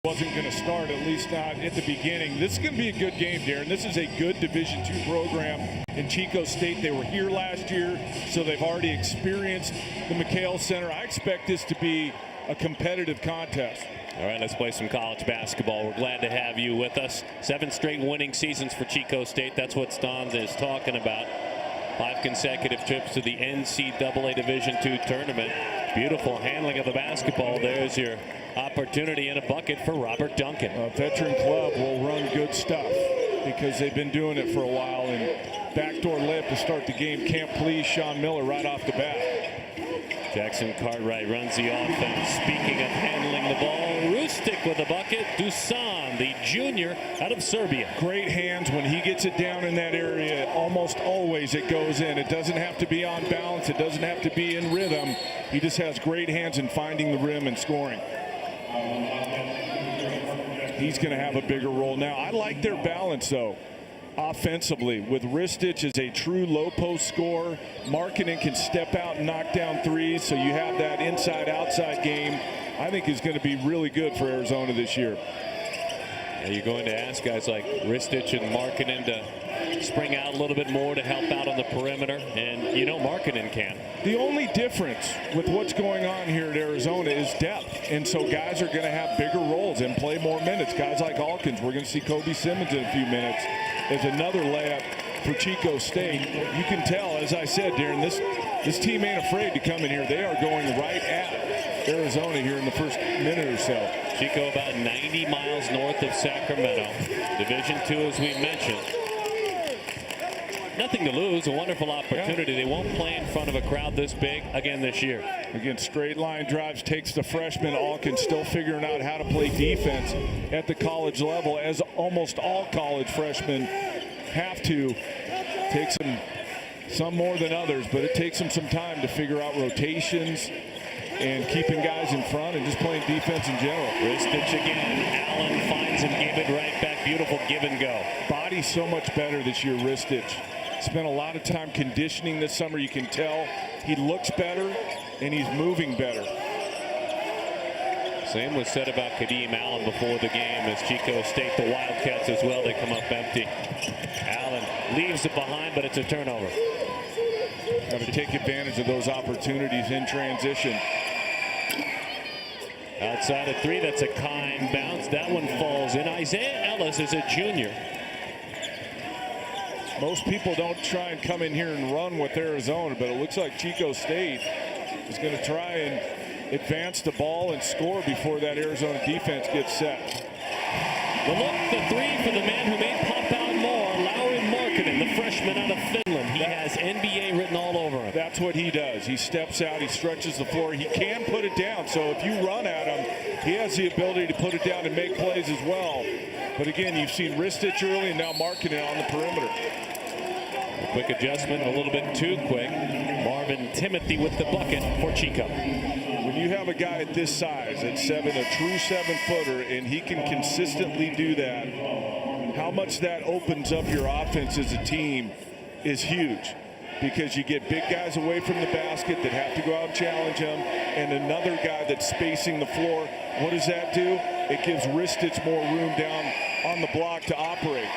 Wasn't going to start, at least not at the beginning. This is going to be a good game, Darren. This is a good Division II program in Chico State. They were here last year, so they've already experienced the McHale Center. I expect this to be a competitive contest. All right, let's play some college basketball. We're glad to have you with us. 7 straight winning seasons for Chico State. That's what Stans is talking about. 5 consecutive trips to the NCAA Division II tournament. Beautiful handling of the basketball. There's your opportunity and a bucket for Robert Duncan. A veteran club will run good stuff because they've been doing it for a while. And backdoor layup to start the game. Can't please Sean Miller right off the bat. Jackson Cartwright runs the offense. Speaking of handling the ball, Rustic with a bucket. Dusan, the junior out of Serbia. Great hands when he gets it down in that area. Almost always it goes in. It doesn't have to be on balance. It doesn't have to be in rhythm. He just has great hands in finding the rim and scoring. He's going to have a bigger role now. I like their balance, though, offensively, with Ristic as a true low post scorer. Markkanen can step out and knock down threes, so you have that inside-outside game. I think is going to be really good for Arizona this year. Yeah, you're going to ask guys like Ristic and Markkanen to spring out a little bit more to help out on the perimeter, and you know Markkanen can. The only difference with what's going on here at Arizona is depth, and so guys are going to have bigger roles and play more minutes. Guys like Alkins, we're going to see Kobe Simmons in a few minutes as another layup for Chico State. You can tell, as I said, Darren, this team ain't afraid to come in here. They are going right at Arizona here in the first minute or so. Chico about 90 miles north of Sacramento. Division II, as we mentioned. Nothing to lose, a wonderful opportunity. They won't play in front of a crowd this big again this year. Again, straight line drives, takes the freshman. Alkins still figuring out how to play defense at the college level, as almost all college freshmen have to. Takes them some more than others, but it takes them some time to figure out rotations and keeping guys in front and just playing defense in general. Ristic again. Allen finds him, gave it right back. Beautiful give and go. Body's so much better this year, Ristic. Spent a lot of time conditioning this summer. You can tell he looks better and he's moving better. Same was said about Kadeem Allen before the game as Chico State, the Wildcats as well, they come up empty. Allen leaves it behind, but it's a turnover. Got to take advantage of those opportunities in transition. Outside of 3, that's a kind bounce. That one falls in. Isaiah Ellis is a junior. Most people don't try and come in here and run with Arizona, but it looks like Chico State is going to try and advance the ball and score before that Arizona defense gets set. The look, the 3 for the man who made pop out more, Lauri Markkanen, the freshman out of Finland. He has NBA written all over him. That's what he does. He steps out, he stretches the floor. He can put it down, so if you run at him, he has the ability to put it down and make plays as well. But again, you've seen Ristic early and now Markkanen on the perimeter. A quick adjustment, a little bit too quick. Marvin Timothy with the bucket for Chico. When you have a guy at this size, at 7, a true 7-footer, and he can consistently do that, how much that opens up your offense as a team is huge. Because you get big guys away from the basket that have to go out and challenge him, and another guy that's spacing the floor. What does that do? It gives Ristic more room down on the block to operate.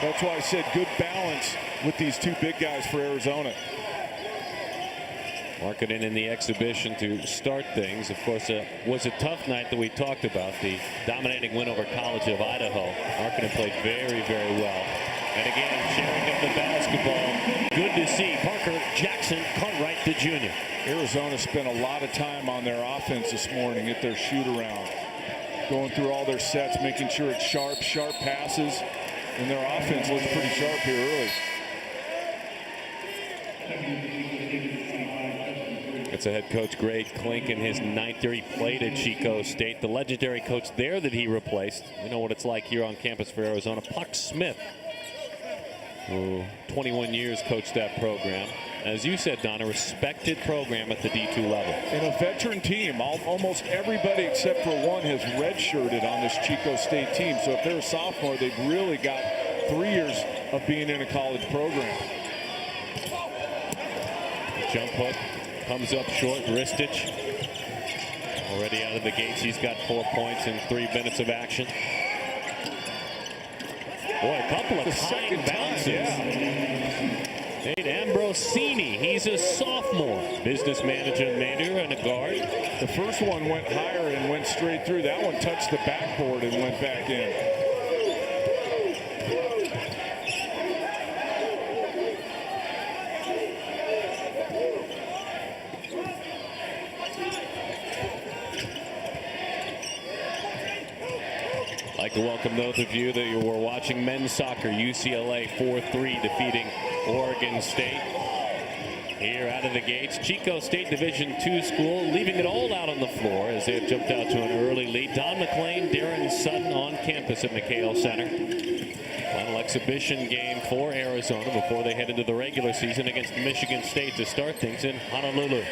That's why I said good balance with these 2 big guys for Arizona. Markkanen in the exhibition to start things. Of course, was a tough night that we talked about, the dominating win over College of Idaho. Markkanen played very, very well. And again, sharing of the basketball. Good to see Parker Jackson Cartwright, the junior. Arizona spent a lot of time on their offense this morning at their shoot-around. Going through all their sets, making sure it's sharp passes. And their offense looks pretty sharp here early. It's a head coach Greg Klink in his 9th year. He played at Chico State. The legendary coach there that he replaced. You know what it's like here on campus for Arizona. Puck Smith, who 21 years coached that program. As you said, Don, a respected program at the D2 level. And a veteran team. Almost everybody except for one has redshirted on this Chico State team. So if they're a sophomore, they've really got 3 years of being in a college program. Jump hook comes up short. Ristic Already out of the gates, he's got 4 points in 3 minutes of action. Boy, a couple of high bounces. Nate Ambrosini, he's a sophomore. Business manager and a guard. The first one went higher and went straight through. That one touched the backboard and went back in. I'd like to welcome those of you that were watching men's soccer. UCLA 4-3 defeating Oregon State. Here out of the gates, Chico State Division II school leaving it all out on the floor as they have jumped out to an early lead. Don McLean, Darren Sutton on campus at McHale Center. Final exhibition game for Arizona before they head into the regular season against Michigan State to start things in Honolulu.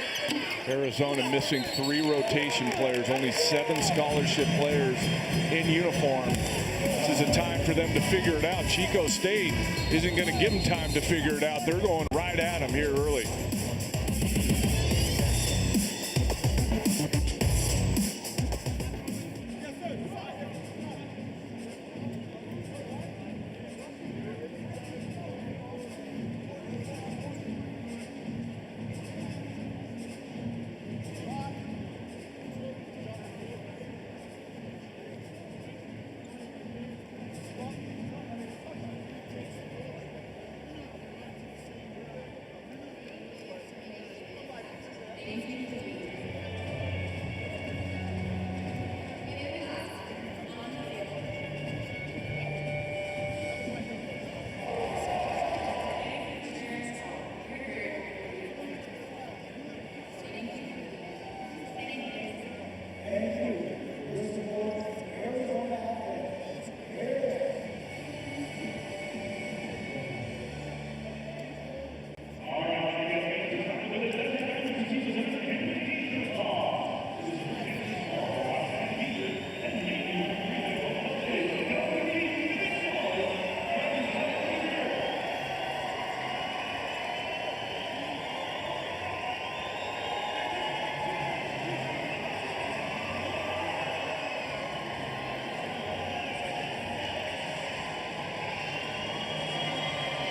Arizona missing 3 rotation players, only 7 scholarship players in uniform. This is a time for them to figure it out. Chico State isn't going to give them time to figure it out. They're going right at them here early.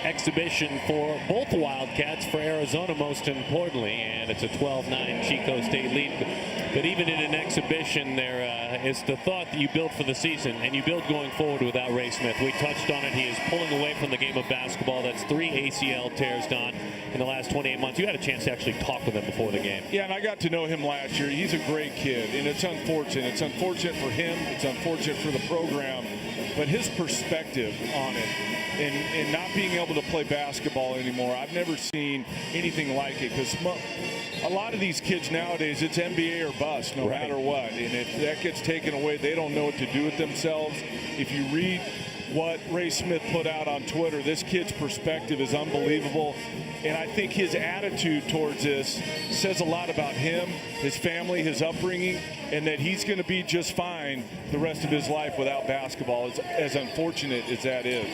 Exhibition for both Wildcats, for Arizona most importantly, and it's a 12-9 Chico State lead. But even in an exhibition, there is the thought that you build for the season and you build going forward without Ray Smith. We touched on it. He is pulling away from the game of basketball. That's 3 ACL tears, Don, in the last 28 months. You had a chance to actually talk with him before the game. Yeah, and I got to know him last year. He's a great kid, and it's unfortunate. It's unfortunate for him. It's unfortunate for the program. But his perspective on it and not being able to play basketball anymore, I've never seen anything like it, because a lot of these kids nowadays, it's NBA or bust, no matter what. And if that gets taken away, they don't know what to do with themselves. If you read what Ray Smith put out on Twitter, this kid's perspective is unbelievable. And I think his attitude towards this says a lot about him, his family, his upbringing, and that he's going to be just fine the rest of his life without basketball, as unfortunate as that is.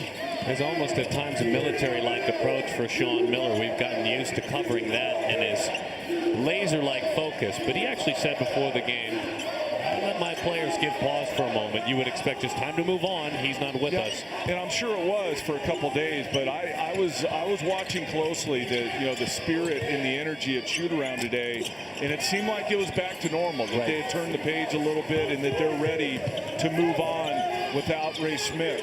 There's almost at times a military-like approach for Sean Miller. We've gotten used to covering that and his laser-like focus. But he actually said before the game, I let my players give pause for a moment. You would expect just time to move on. He's not with us. And I'm sure it was for a couple days, but I was watching closely the spirit and the energy at shoot-around today, and it seemed like it was back to normal. That they had turned the page a little bit and that they're ready to move on without Ray Smith.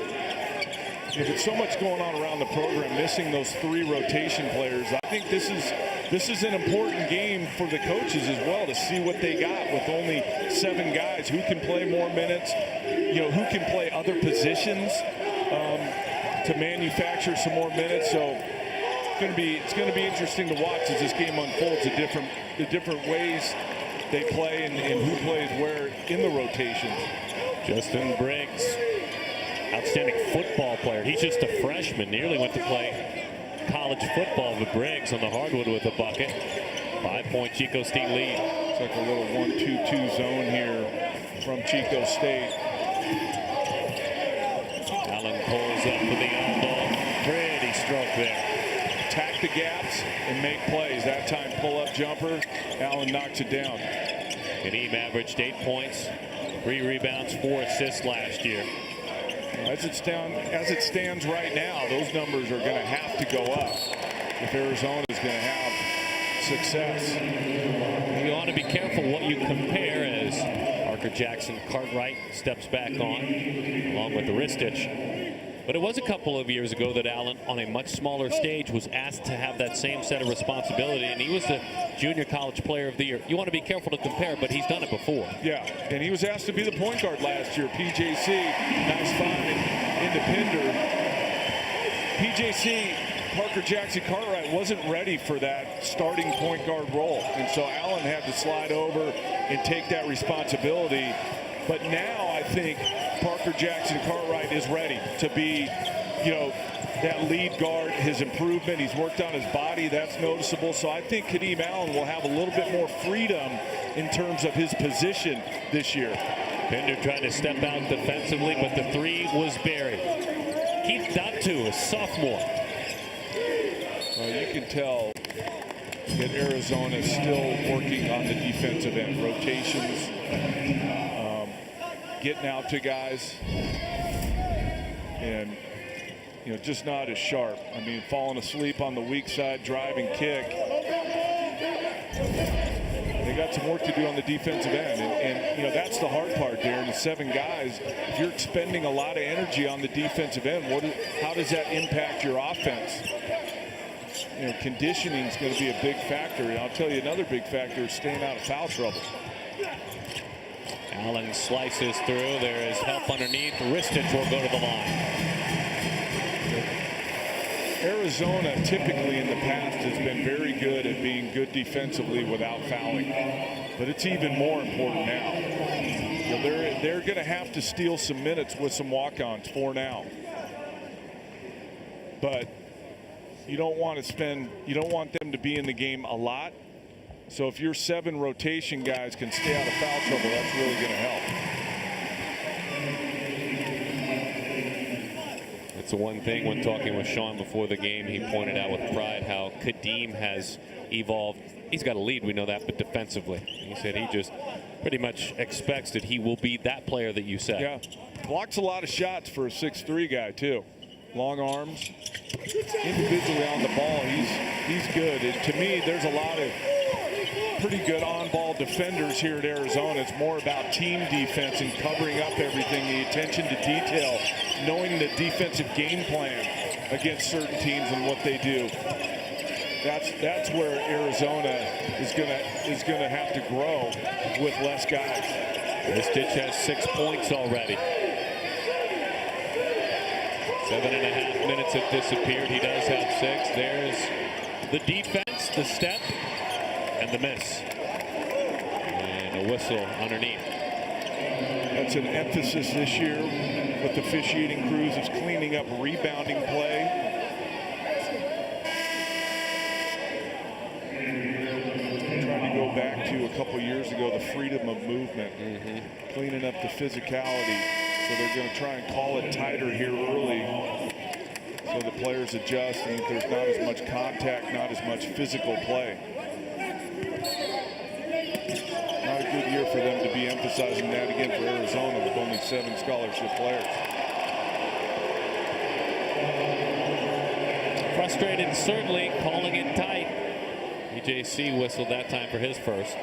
There's so much going on around the program, missing those 3 rotation players. I think this is an important game for the coaches as well, to see what they got with only 7 guys. Who can play more minutes? Who can play other positions to manufacture some more minutes? So it's going to be interesting to watch as this game unfolds. The different ways they play and who plays where in the rotations. Justin Briggs, outstanding football player. He's just a freshman. Nearly went to play college football with Briggs on the hardwood with a bucket. 5-point Chico State lead. It's like a little 1-2-2 zone here from Chico State. Allen pulls up for the elbow. Pretty stroke there. Attack the gaps and make plays. That time pull-up jumper. Allen knocks it down. Kadeem averaged 8 points, 3 rebounds, 4 assists last year. As it stands right now, those numbers are going to have to go up if Arizona is going to have success. You want to be careful what you compare as Parker Jackson Cartwright steps back on, along with the Ristich. But it was a couple of years ago that Allen, on a much smaller stage, was asked to have that same set of responsibility, and he was the Junior College Player of the Year. You want to be careful to compare, but he's done it before. Yeah, and he was asked to be the point guard last year. PJC, nice find into Pinder. PJC, Parker Jackson Cartwright, wasn't ready for that starting point guard role, and so Allen had to slide over and take that responsibility. But now I think Parker Jackson Cartwright is ready to be, that lead guard. His improvement, he's worked on his body, that's noticeable. So I think Kadeem Allen will have a little bit more freedom in terms of his position this year. Pinder tried to step out defensively, but the 3 was buried. Keith Datu, a sophomore. Well, you can tell that Arizona is still working on the defensive end, rotations, getting out to guys, and just not as sharp. I mean, falling asleep on the weak side, drive and kick. They got some work to do on the defensive end, and that's the hard part, Darren. The 7 guys, if you're expending a lot of energy on the defensive end, how does that impact your offense? Conditioning is going to be a big factor, and I'll tell you another big factor is staying out of foul trouble. Allen slices through. There is help underneath. Ristich will go to the line. Arizona typically in the past has been very good at being good defensively without fouling, but it's even more important now. They're going to have to steal some minutes with some walk-ons for now, but you don't want them to be in the game a lot. So if your 7 rotation guys can stay out of foul trouble, that's really going to help. It's the one thing when talking with Sean before the game, he pointed out with pride how Kadeem has evolved. He's got a lead, we know that, but defensively. He said he just pretty much expects that he will be that player that you said. Yeah, blocks a lot of shots for a 6'3" guy too. Long arms, individually on the ball, he's good. And to me, there's a lot of pretty good on-ball defenders here at Arizona. It's more about team defense and covering up everything, the attention to detail, knowing the defensive game plan against certain teams and what they do. That's where Arizona is gonna have to grow with less guys. Ristich has 6 points already. 7.5 minutes have disappeared. He does have 6. There's the defense, the step, and the miss. And a whistle underneath. That's an emphasis this year with the officiating crews, is cleaning up rebounding play. Trying to go back to a couple years ago, the freedom of movement, cleaning up the physicality. So they're going to try and call it tighter here early so the players adjust and there's not as much contact, not as much physical play. Not a good year for them to be emphasizing that again for Arizona with only 7 scholarship players. Frustrated, certainly, calling it tight. EJC whistled that time for his first.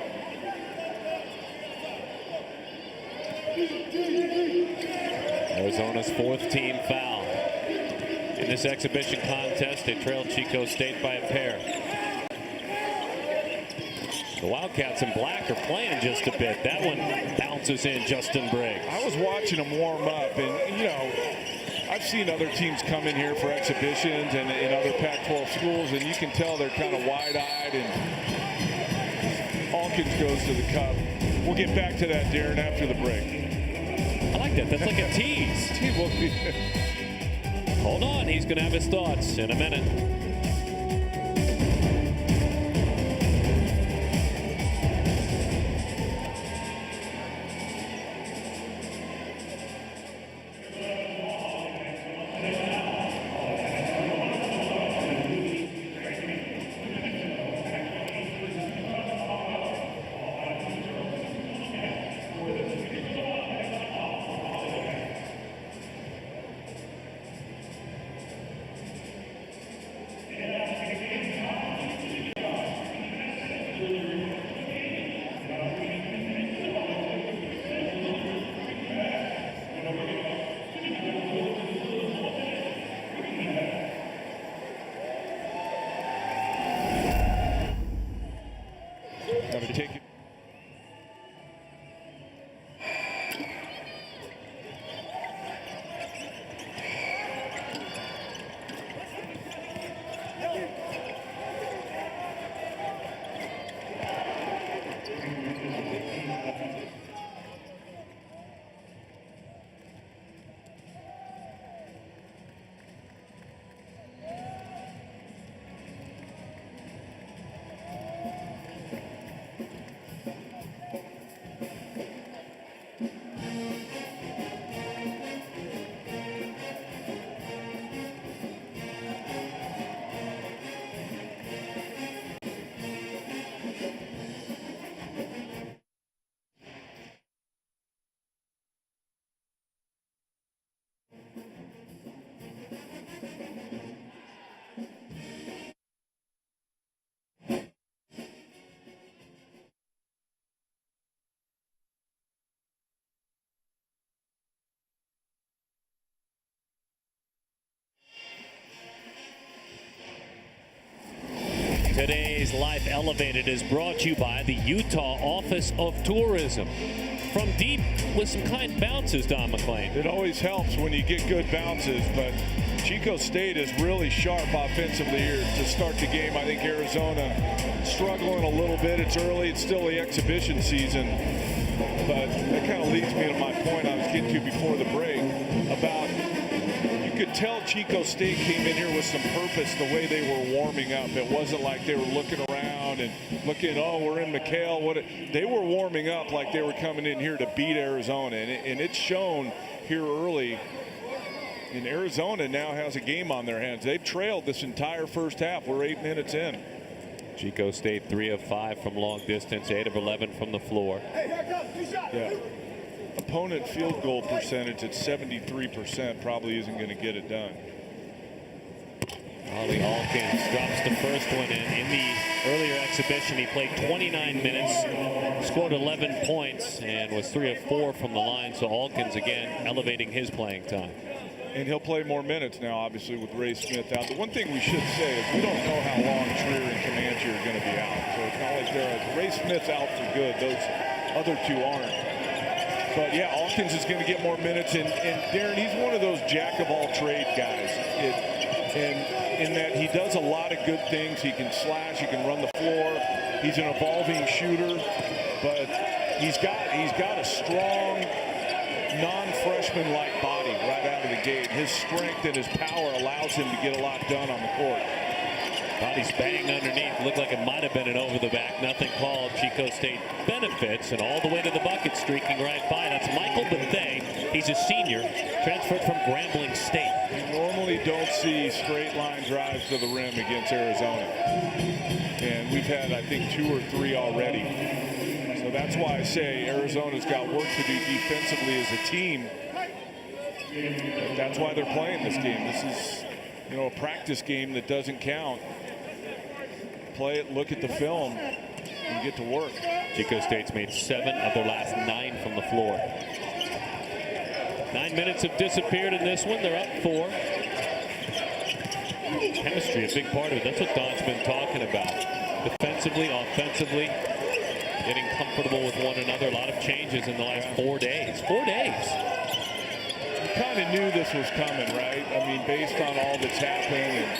Arizona's 4th team foul. In this exhibition contest, they trailed Chico State by a pair. The Wildcats in black are playing just a bit. That one bounces in Justin Briggs. I was watching them warm up, and I've seen other teams come in here for exhibitions and in other Pac-12 schools, and you can tell they're kind of wide-eyed, and Hawkins goes to the cup. We'll get back to that, Darren, after the break. I like that. That's like a tease. Hold on. He's going to have his thoughts in a minute. Today's Life Elevated is brought to you by the Utah Office of Tourism. From deep with some kind bounces, Don McLean. It always helps when you get good bounces, but Chico State is really sharp offensively here to start the game. I think Arizona struggling a little bit. It's early. It's still the exhibition season. But that kind of leads me to my point I was getting to before the break about you could tell Chico State came in here with some purpose the way they were warming up. It wasn't like they were looking around and looking, oh, we're in McHale. They were warming up like they were coming in here to beat Arizona. And it's shown here early. And Arizona now has a game on their hands. They've trailed this entire first half. We're 8 minutes in. Chico State 3 of 5 from long distance, 8 of 11 from the floor. Yeah. Opponent field goal percentage at 73% probably isn't going to get it done. Ollie Alkins drops the first one in the earlier exhibition. He played 29 minutes, scored 11 points, and was 3 of 4 from the line. So Alkins again elevating his playing time. And he'll play more minutes now, obviously, with Ray Smith out. The one thing we should say is we don't know how long Trier and Comanche are going to be out. So it's not like Ray Smith's out for good. Those other two aren't. But, yeah, Alkins is going to get more minutes. And Darren, he's one of those jack-of-all-trade guys. And in that he does a lot of good things. He can slash. He can run the floor. He's an evolving shooter. But he's got a strong, non-freshman-like body right out of the gate. His strength and his power allows him to get a lot done on the court. Body's banged underneath. Looked like it might have been an over-the-back. Nothing called. Chico State benefits, and all the way to the bucket, streaking right by. That's Michael Bethea. He's a senior, transferred from Grambling State. You normally don't see straight-line drives to the rim against Arizona. And we've had, I think, 2 or 3 already. So that's why I say Arizona's got work to do defensively as a team. But that's why they're playing this game. This is, a practice game that doesn't count. Play it, look at the film, and get to work. Chico State's made 7 of their last 9 from the floor. 9 minutes have disappeared in this one. They're up 4. Chemistry, a big part of it. That's what Don's been talking about. Defensively, offensively, getting comfortable with one another. A lot of changes in the last 4 days. 4 days. You kind of knew this was coming, right? I mean, based on all that's happened and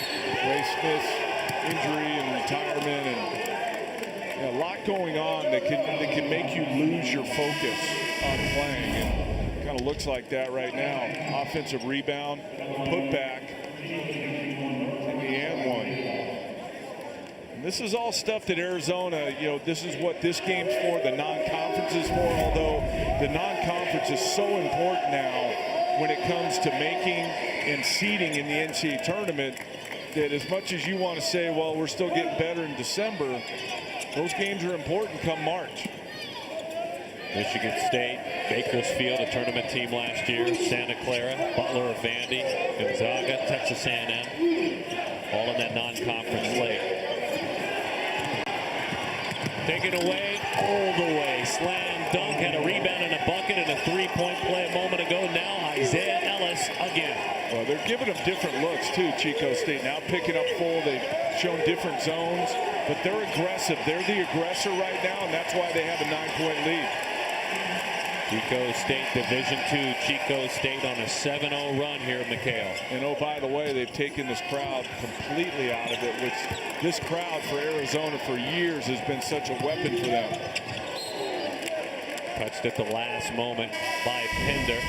Ray Smith's injury and retirement and a lot going on that can make you lose your focus on playing. And it kind of looks like that right now. Offensive rebound, put back, and one. And this is all stuff that Arizona, this is what this game's for, the non-conference is for, although the non-conference is so important now when it comes to making and seeding in the NCAA tournament, that as much as you want to say, well, we're still getting better in December, those games are important come March. Michigan State, Bakersfield, a tournament team last year, Santa Clara, Butler or Vandy, Gonzaga, Texas A&M, all in that non-conference slate. Taken away, all the way, slam dunk, had a rebound and a bucket and a three-point play a moment ago. Now Isaiah Ellis again. Well, they're giving them different looks too, Chico State. Now picking up full, they've shown different zones, but they're aggressive. They're the aggressor right now, and that's why they have a 9-point lead. Chico State Division II, Chico State on a 7-0 run here at McHale. And oh, by the way, they've taken this crowd completely out of it, which this crowd for Arizona for years has been such a weapon for them. Touched at the last moment by Pender.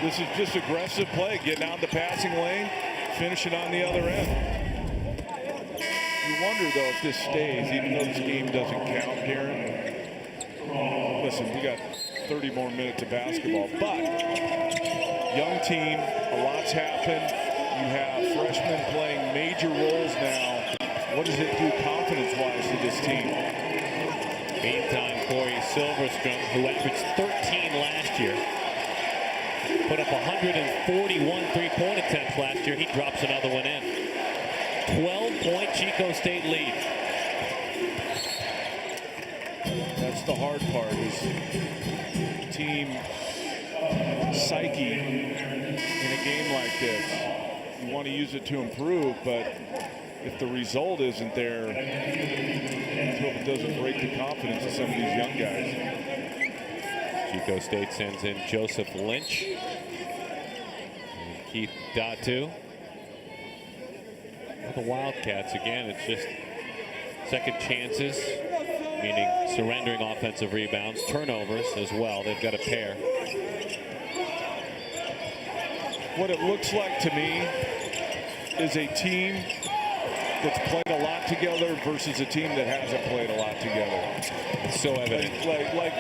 This is just aggressive play, getting out the passing lane, finishing on the other end. You wonder, though, if this stays, even though this game doesn't count, Darren. Listen, we got 30 more minutes of basketball, but young team, a lot's happened. You have freshmen playing major roles now. What does it do confidence-wise to this team? Meantime, Corey Silverstrom, who averaged 13 last year, put up 141 three-point attempts last year. He drops another one in. 12-point Chico State lead. That's the hard part, is team psyche in a game like this. You want to use it to improve, but if the result isn't there, let's hope it doesn't break the confidence of some of these young guys. Chico State sends in Joseph Lynch and Keith Datu. For the Wildcats, again, it's just second chances, meaning surrendering offensive rebounds, turnovers as well. They've got a pair. What it looks like to me is a team that's played a lot together versus a team that hasn't played a lot together. It's so evident. Like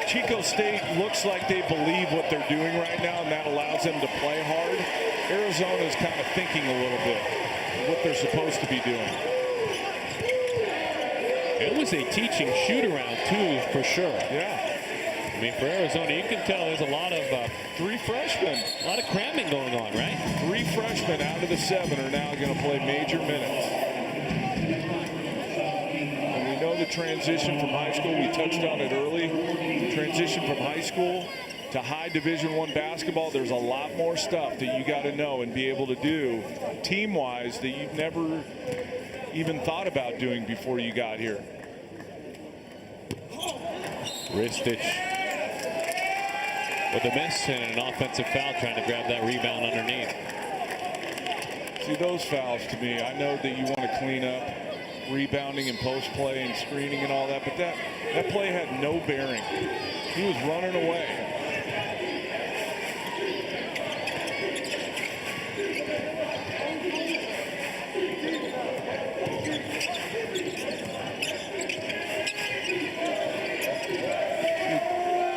Chico State looks like they believe what they're doing right now, and that allows them to play hard. Arizona's kind of thinking a little bit what they're supposed to be doing. It was a teaching shoot-around, too, for sure. Yeah. I mean, for Arizona, you can tell there's a lot of three freshmen. A lot of cramming going on, right? Three freshmen out of the 7 are now going to play major minutes. And we know the transition from high school. We touched on it early. The transition from high school to high Division I basketball. There's a lot more stuff that you got to know and be able to do team-wise that you've never even thought about doing before you got here. Ristic with a miss and an offensive foul, trying to grab that rebound underneath. See, those fouls to me, I know that you want to clean up rebounding and post play and screening and all that, but that play had no bearing. He was running away.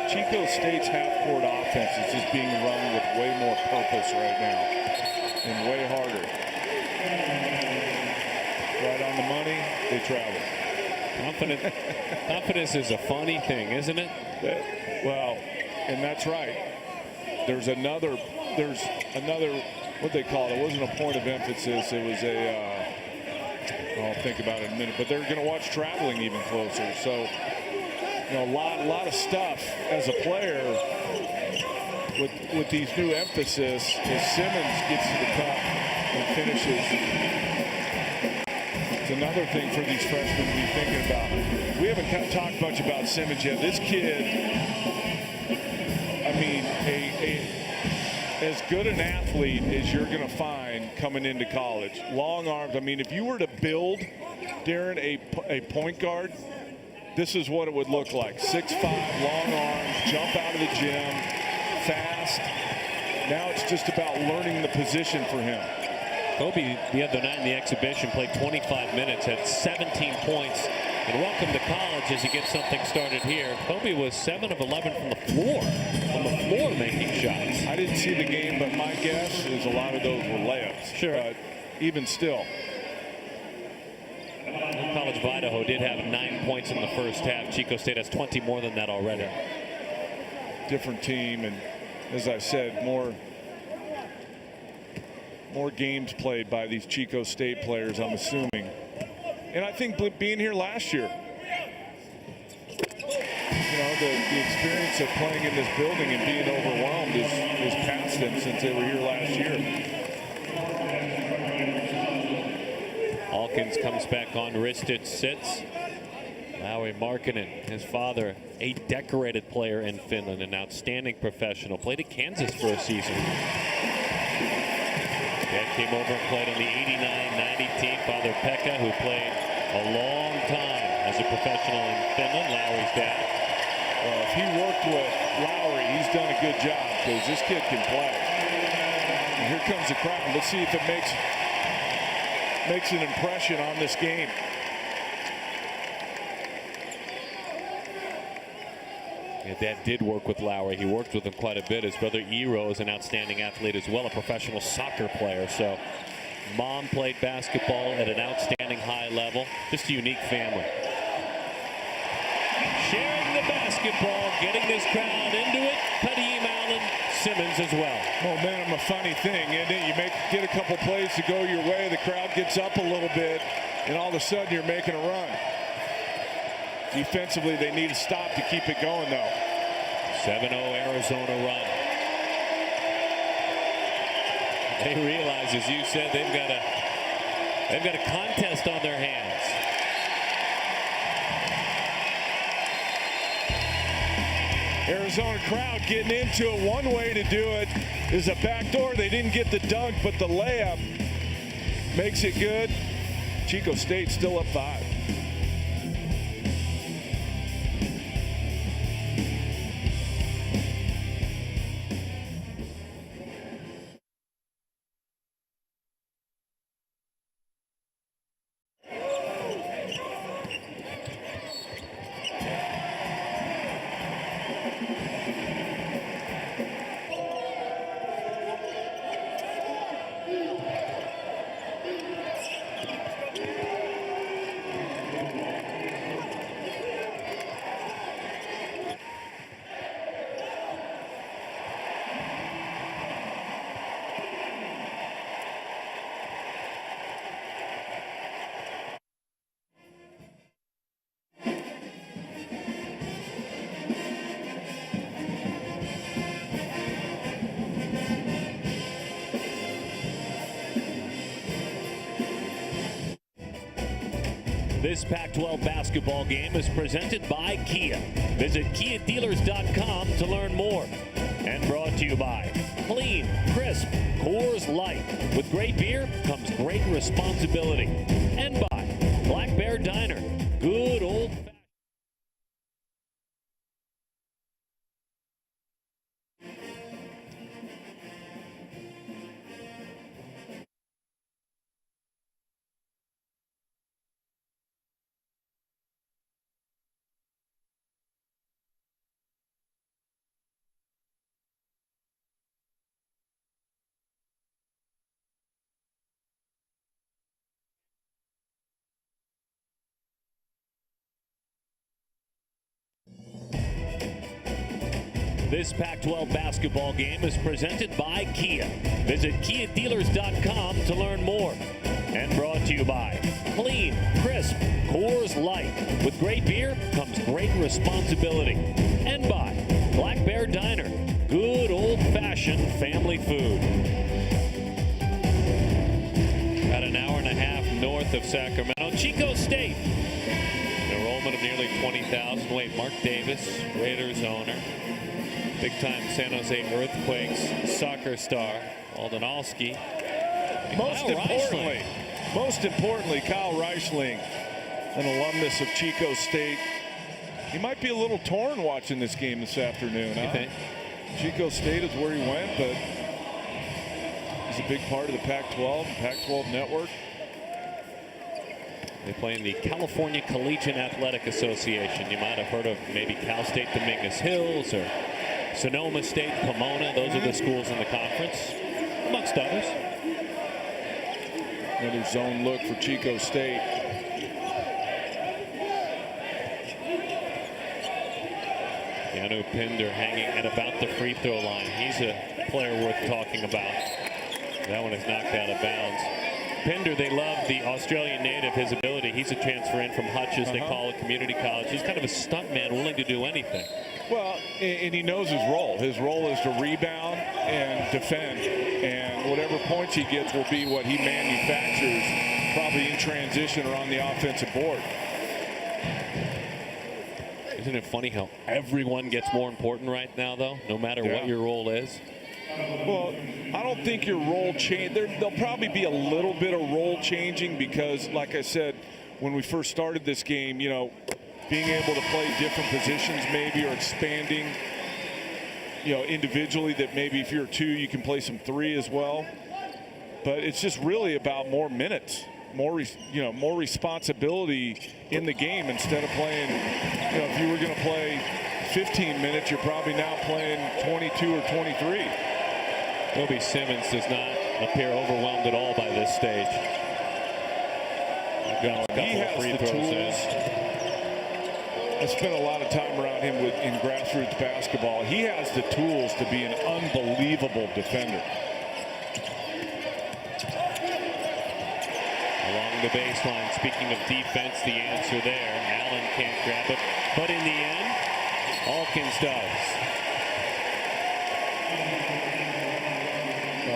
Chico State's half-court offense is just being run with way more purpose right now and way harder. Right on the money, they travel. Confidence is a funny thing, isn't it? Well, and that's right. There's another, what they call it. It wasn't a point of emphasis. It was I'll think about it in a minute. But they're going to watch traveling even closer. So, you know, a lot of stuff as a player with these new emphasis as Simmons gets to the cup and finishes. It's another thing for these freshmen to be thinking about. We haven't talked much about Simmons yet. This kid, I mean, as good an athlete as you're going to find coming into college. Long arms. I mean, if you were to build, Darren, a point guard, this is what it would look like. 6'5", long arms, jump out of the gym, fast. Now it's just about learning the position for him. Kobe, the other night in the exhibition, played 25 minutes, had 17 points, and welcome to college as he gets something started here. Kobe was 7 of 11 from the floor making shots. I didn't see the game, but my guess is a lot of those were layups. Sure. But even still. College of Idaho did have 9 points in the first half. Chico State has 20 more than that already. Different team, and as I said, more games played by these Chico State players, I'm assuming. And I think being here last year, you know, the experience of playing in this building and being overwhelmed is past them since they were here last year. Hawkins comes back on. Ristic sits. Lauri Markkinen, his father, a decorated player in Finland, an outstanding professional. Played at Kansas for a season. Dad came over and played on the 89-90 team. Father Pekka, who played a long time as a professional in Finland. Lauri's dad. Well, if he worked with Lauri, he's done a good job because this kid can play. And here comes the crowd. Let's see if it makes an impression on this game. Yeah, Dad did work with Lauri. He worked with him quite a bit. His brother Eero is an outstanding athlete as well, a professional soccer player. So mom played basketball at an outstanding high level. Just a unique family. Sharing the basketball, getting this crowd into it. Kadeem Allen, Simmons as well. Momentum, a funny thing, isn't it? You get a couple plays to go your way, the crowd gets up a little bit, and all of a sudden you're making a run. Defensively, they need to stop to keep it going, though. 7-0 Arizona run. They realize, as you said, they've got to They've got a contest on their hands. Arizona crowd getting into it. One way to do it is a backdoor. They didn't get the dunk, but the layup makes it good. Chico State still up 5. This Pac-12 basketball game is presented by Kia. Visit KiaDealers.com to learn more. And brought to you by Clean, Crisp, Coors Light. With great beer comes great responsibility. And by Black Bear Diner. Good old fashioned. This Pac-12 basketball game is presented by Kia. Visit KiaDealers.com to learn more. And brought to you by Clean, Crisp, Coors Light. With great beer comes great responsibility. And by Black Bear Diner. Good old-fashioned family food. About an hour and a half north of Sacramento. Chico State. An enrollment of nearly 20,000. Wait, Mark Davis, Raiders owner. Big-time San Jose Earthquakes soccer star, Aldenowski. Most importantly, Kyle Reichling, an alumnus of Chico State. He might be a little torn watching this game this afternoon. You think? Chico State is where he went, but he's a big part of the Pac-12 and Pac-12 network. They play in the California Collegiate Athletic Association. You might have heard of maybe Cal State Dominguez Hills or Sonoma State, Pomona. Those are the schools in the conference, amongst others. Another zone look for Chico State. Yanu Pinder hanging at about the free throw line. He's a player worth talking about. That one is knocked out of bounds. Pinder, they love the Australian native, his ability. He's a transfer in from Hutch, as they call it, community college. He's kind of a stunt man, willing to do anything. Well, and he knows his role. His role is to rebound and defend. And whatever points he gets will be what he manufactures, probably in transition or on the offensive board. Isn't it funny how everyone gets more important right now, though, no matter what your role is? Well, I don't think your role change. There'll probably be a little bit of role changing because, like I said, when we first started this game, you know, being able to play different positions maybe or expanding, you know, individually, that maybe if you're 2, you can play some 3 as well. But it's just really about more minutes, more responsibility in the game instead of playing, you know, if you were going to play 15 minutes, you're probably now playing 22 or 23. Kobe Simmons does not appear overwhelmed at all by this stage. Got a couple of free throws in. I spent a lot of time around him in grassroots basketball. He has the tools to be an unbelievable defender. Along the baseline, speaking of defense, the answer there. Allen can't grab it, but in the end, Alkins does.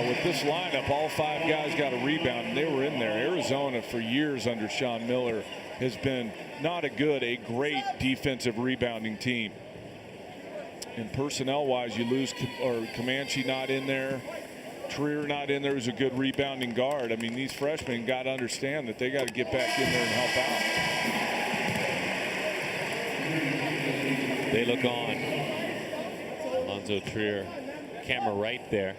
with this lineup, all 5 guys got a rebound, and they were in there. Arizona, for years under Sean Miller, has been not a great defensive rebounding team. And personnel-wise, you lose Comanche not in there, Trier not in there, who's a good rebounding guard. I mean, these freshmen got to understand that they got to get back in there and help out. They look on. Alonzo Trier, camera right there.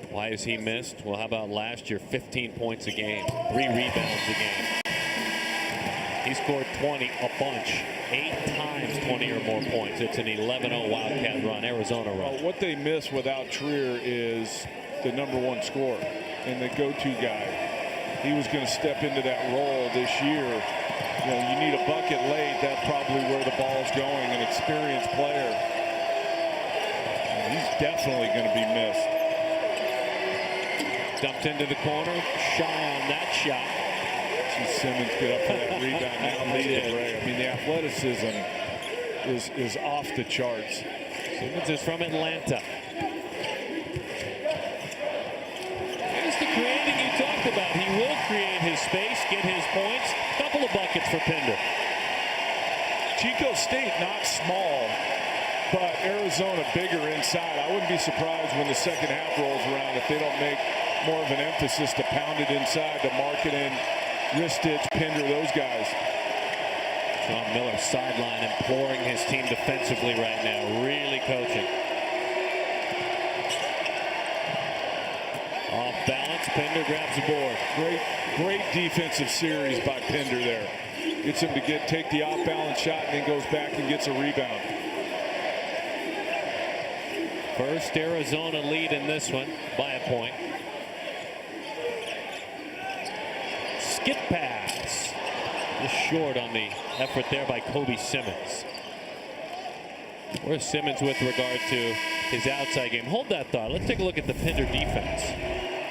Why is he missed? Well, how about last year? 15 points a game, 3 rebounds a game. He scored 20 a bunch, 8 times 20 or more points. It's an 11-0 Wildcat run, Arizona run. Well, what they miss without Trier is the #1 scorer and the go-to guy. He was going to step into that role this year. You know, you need a bucket late. That's probably where the ball's going. An experienced player. And he's definitely going to be missed. Dumped into the corner, shy on that shot. Simmons get up for that rebound now, lead the break. I mean, the athleticism is off the charts. Simmons is from Atlanta. Here's the creating you talked about. He will create his space, get his points. Couple of buckets for Pinder. Chico State not small, but Arizona bigger inside. I wouldn't be surprised when the second half rolls around if they don't make more of an emphasis to pound it inside, to mark it in. Ristich, Pinder, those guys. Sean Miller sideline imploring his team defensively right now. Really coaching. Off balance, Pinder grabs the board. Great defensive series by Pinder there. Gets him to take the off balance shot and then goes back and gets a rebound. First Arizona lead in this one by a point. Skip pass. Just short on the effort there by Kobe Simmons. Where's Simmons with regard to his outside game? Hold that thought. Let's take a look at the Pinder defense.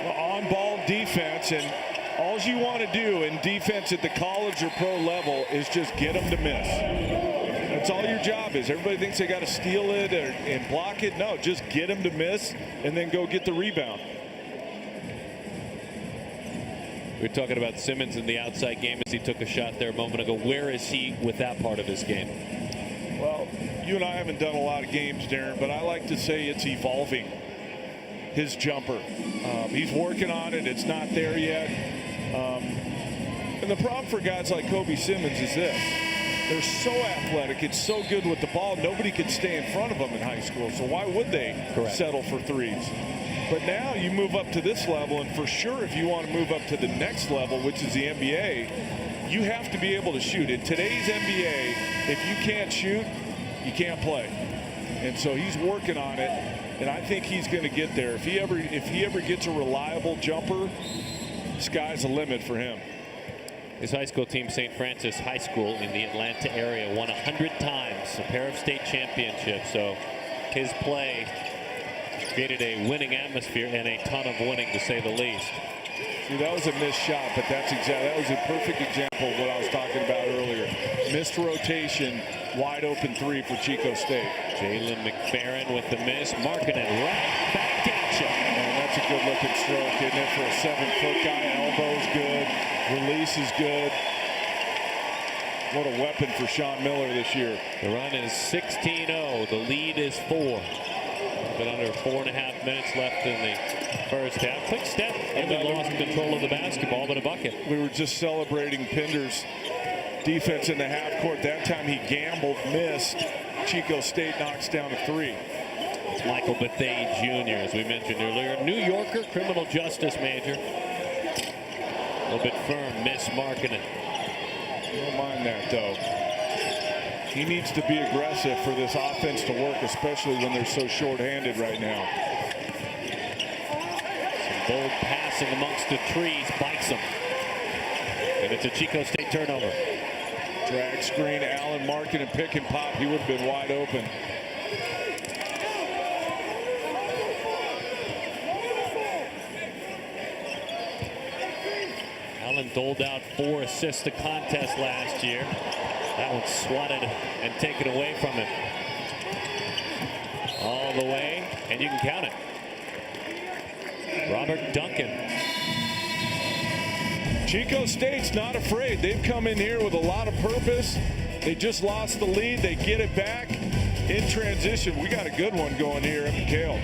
Well, on-ball defense, and all you want to do in defense at the college or pro level is just get them to miss. That's all your job is. Everybody thinks they got to steal it and block it. No, just get them to miss and then go get the rebound. We were talking about Simmons in the outside game as he took a shot there a moment ago. Where is he with that part of his game? Well, you and I haven't done a lot of games, Darren, but I like to say it's evolving, his jumper. He's working on it. It's not there yet. And the problem for guys like Kobe Simmons is this. They're so athletic. It's so good with the ball. Nobody could stay in front of them in high school. So why would they settle for threes? But now you move up to this level, and for sure if you want to move up to the next level, which is the NBA, you have to be able to shoot. In today's NBA, if you can't shoot, you can't play. And so he's working on it, and I think he's going to get there. If he ever gets a reliable jumper, sky's the limit for him. His high school team, St. Francis High School in the Atlanta area, won 100 times, a pair of state championships. So his play created a winning atmosphere and a ton of winning, to say the least. See, that was a missed shot, but that was a perfect example of what I was talking about earlier. Missed rotation, wide open 3 for Chico State. Jalen McFerrin with the miss, marking it right back at you. And that's a good looking stroke, isn't it, for a 7-foot guy? Elbow's good, release is good. What a weapon for Sean Miller this year. The run is 16-0. The lead is 4. But under 4.5 minutes left in the first half. Quick step. Evan lost control of the basketball, but a bucket. We were just celebrating Pinder's defense in the half court. That time he gambled, missed. Chico State knocks down a 3. It's Michael Bethea Jr., as we mentioned earlier. New Yorker, criminal justice major. A little bit firm, miss marking it. Don't mind that, though. He needs to be aggressive for this offense to work, especially when they're so short-handed right now. Some bold passing amongst the trees bites him. And it's a Chico State turnover. Drag screen, Allen marking and pick and pop. He would have been wide open. Allen doled out 4 assists to contest last year. That one swatted and taken away from him. All the way, and you can count it. Robert Duncan. Chico State's not afraid. They've come in here with a lot of purpose. They just lost the lead. They get it back in transition. We got a good one going here at McHale.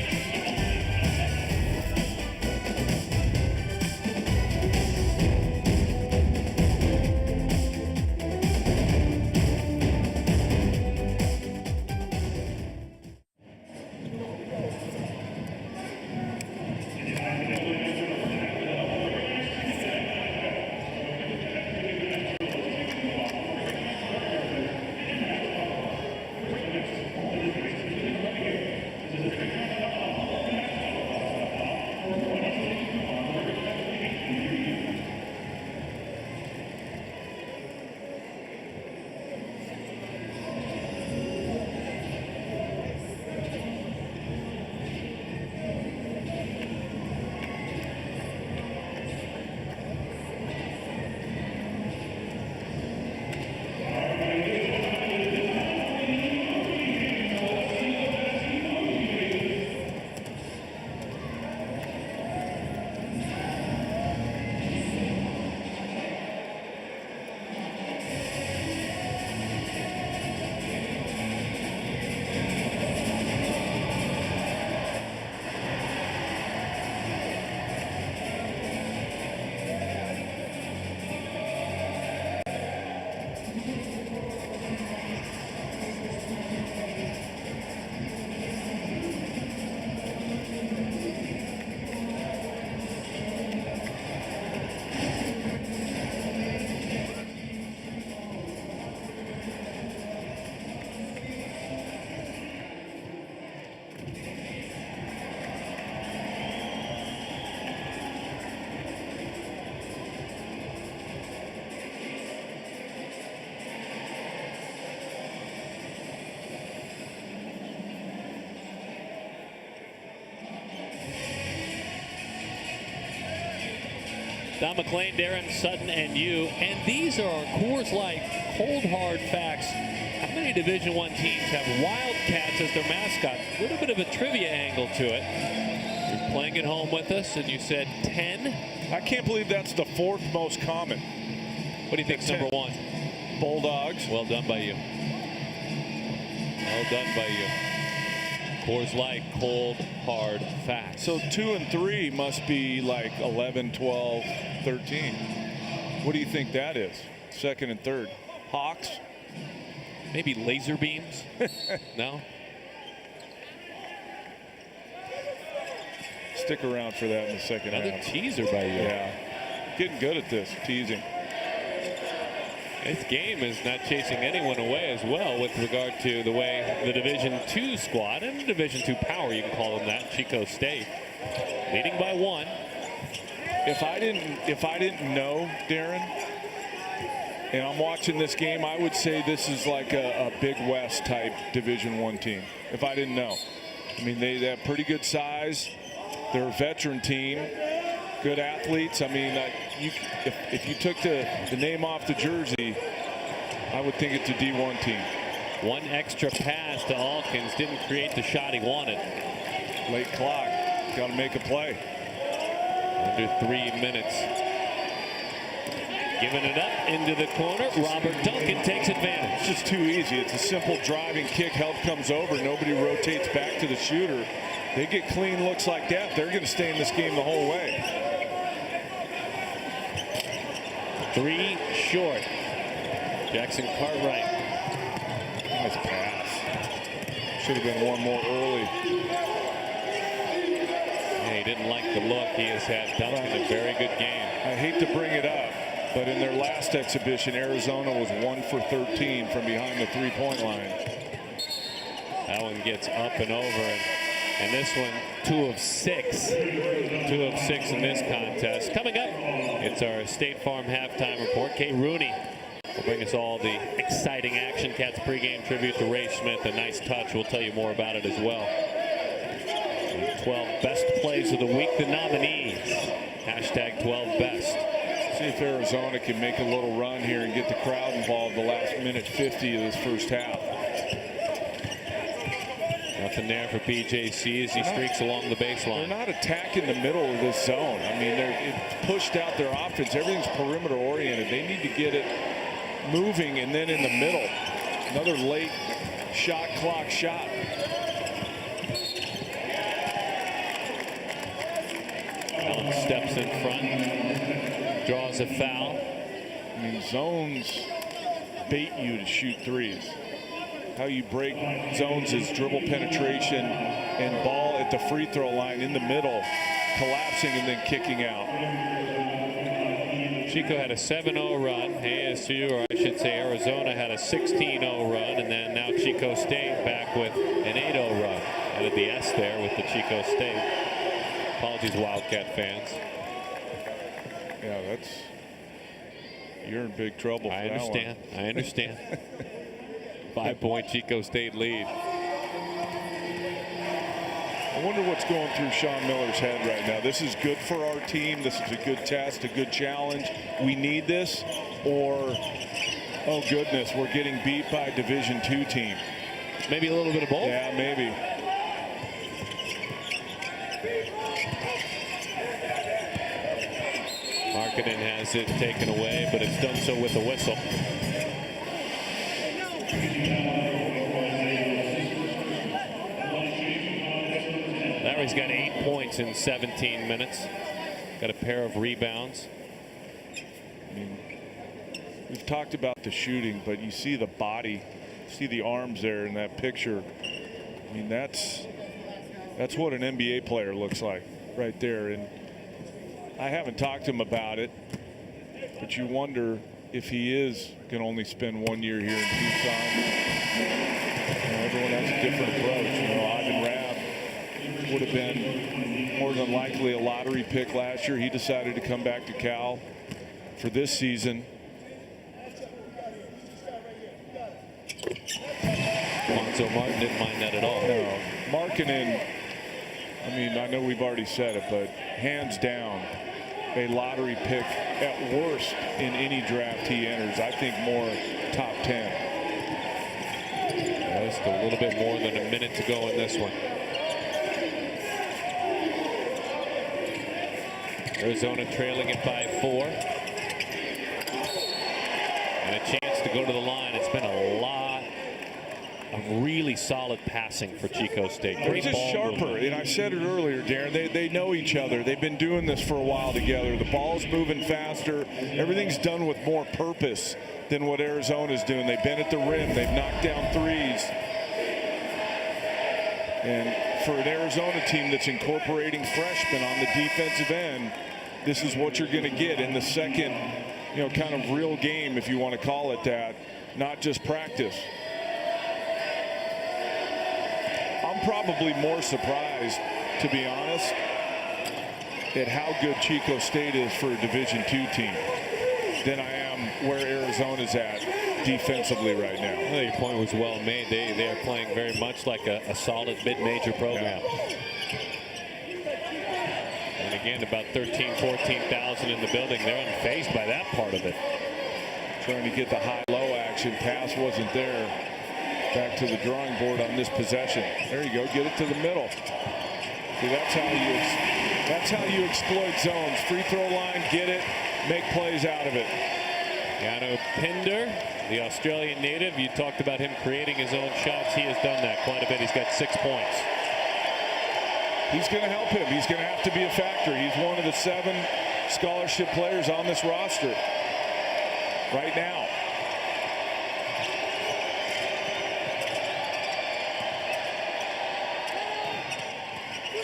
Don McLean, Darren Sutton, and you. And these are our Coors Light cold hard facts. How many Division I teams have Wildcats as their mascot? A little bit of a trivia angle to it. You're playing at home with us, and you said 10. I can't believe that's the fourth most common. What do you think's number one? Bulldogs. Well done by you. Well done by you. Coors Light, cold, hard facts. So 2 and 3 must be like 11, 12, 13. What do you think that is? Second and third. Hawks? Maybe laser beams? No? Stick around for that in the second half. Another teaser by you. Yeah. Getting good at this, teasing. This game is not chasing anyone away as well with regard to the way the Division II squad and the Division II power, you can call them that, Chico State, leading by 1. If I didn't know, Darren, and I'm watching this game, I would say this is like a Big West type Division I team. If I didn't know, I mean they have pretty good size. They're a veteran team. Good athletes. I mean, if you took the name off the jersey, I would think it's a D1 team. One extra pass to Alkins didn't create the shot he wanted. Late clock. Got to make a play. Under 3 minutes. Giving it up into the corner. Robert Duncan takes advantage. It's just too easy. It's a simple driving kick. Help comes over. Nobody rotates back to the shooter. They get clean looks like that, they're going to stay in this game the whole way. 3 short. Jackson Cartwright. Nice pass. Should have been one more early. Yeah, he didn't like the look. He has had Duncan a very good game. I hate to bring it up, but in their last exhibition, Arizona was 1 for 13 from behind the three-point line. That one gets up and over. And this one, 2 of 6. 2 of 6 in this contest. Coming up, it's our State Farm halftime report. Kay Rooney will bring us all the exciting action. Cats pregame tribute to Ray Smith. A nice touch. We'll tell you more about it as well. The 12 best plays of the week, the nominees. Hashtag 12 best. See if Arizona can make a little run here and get the crowd involved the last minute 50 of this first half. Nothing there for PJC as he streaks along the baseline. They're not attacking the middle of this zone. I mean, it's pushed out their offense. Everything's perimeter oriented. They need to get it moving, and then in the middle, another late shot clock shot. Ellis steps in front, draws a foul. I mean, zones bait you to shoot threes. How you break zones is dribble penetration and ball at the free throw line in the middle, collapsing and then kicking out. Chico had a 7-0 run. ASU, or I should say Arizona, had a 16-0 run, and then now Chico State back with an 8-0 run. Added the S there with the Chico State. Apologies, Wildcat fans. Yeah, you're in big trouble. I understand. I understand. 5-point Chico State lead. I wonder what's going through Sean Miller's head right now. This is good for our team. This is a good test, a good challenge. We need this. Or, oh goodness, we're getting beat by a Division II team. Maybe a little bit of both. Yeah, maybe. Markkanen has it taken away, but it's done so with a whistle. Larry's got 8 points in 17 minutes. Got a pair of rebounds. I mean, we've talked about the shooting, but you see the body, see the arms there in that picture. I mean, that's what an NBA player looks like right there. And I haven't talked to him about it, but you wonder if he is going to only spend 1 year here in Tucson. Everyone has a different approach. Ivan Rabb would have been more than likely a lottery pick last year. He decided to come back to Cal for this season. Lonzo Martin didn't mind that at all. No, Markkanen, I mean, I know we've already said it, but hands down, a lottery pick at worst in any draft he enters. I think more top 10. Just a little bit more than a minute to go in this one. Arizona trailing it by 4. And a chance to go to the line. It's been a lot of really solid passing for Chico State. They're just sharper, and I said it earlier, Darren. They know each other. They've been doing this for a while together. The ball's moving faster. Everything's done with more purpose than what Arizona's doing. They've been at the rim. They've knocked down threes. And for an Arizona team that's incorporating freshmen on the defensive end, this is what you're going to get in the second, kind of real game, if you want to call it that, not just practice. I'm probably more surprised, to be honest, at how good Chico State is for a Division II team than I am where Arizona's at defensively right now. I think your point was well made. They are playing very much like a solid mid-major program. Yeah. And again, about 13,000, 14,000 in the building. They're unfazed by that part of it. Trying to get the high-low action. Pass wasn't there. Back to the drawing board on this possession. There you go. Get it to the middle. See, that's how you exploit zones. Free throw line, get it, make plays out of it. Yano Pinder, the Australian native. You talked about him creating his own shots. He has done that quite a bit. He's got 6 points. He's going to help him. He's going to have to be a factor. He's one of the 7 scholarship players on this roster right now.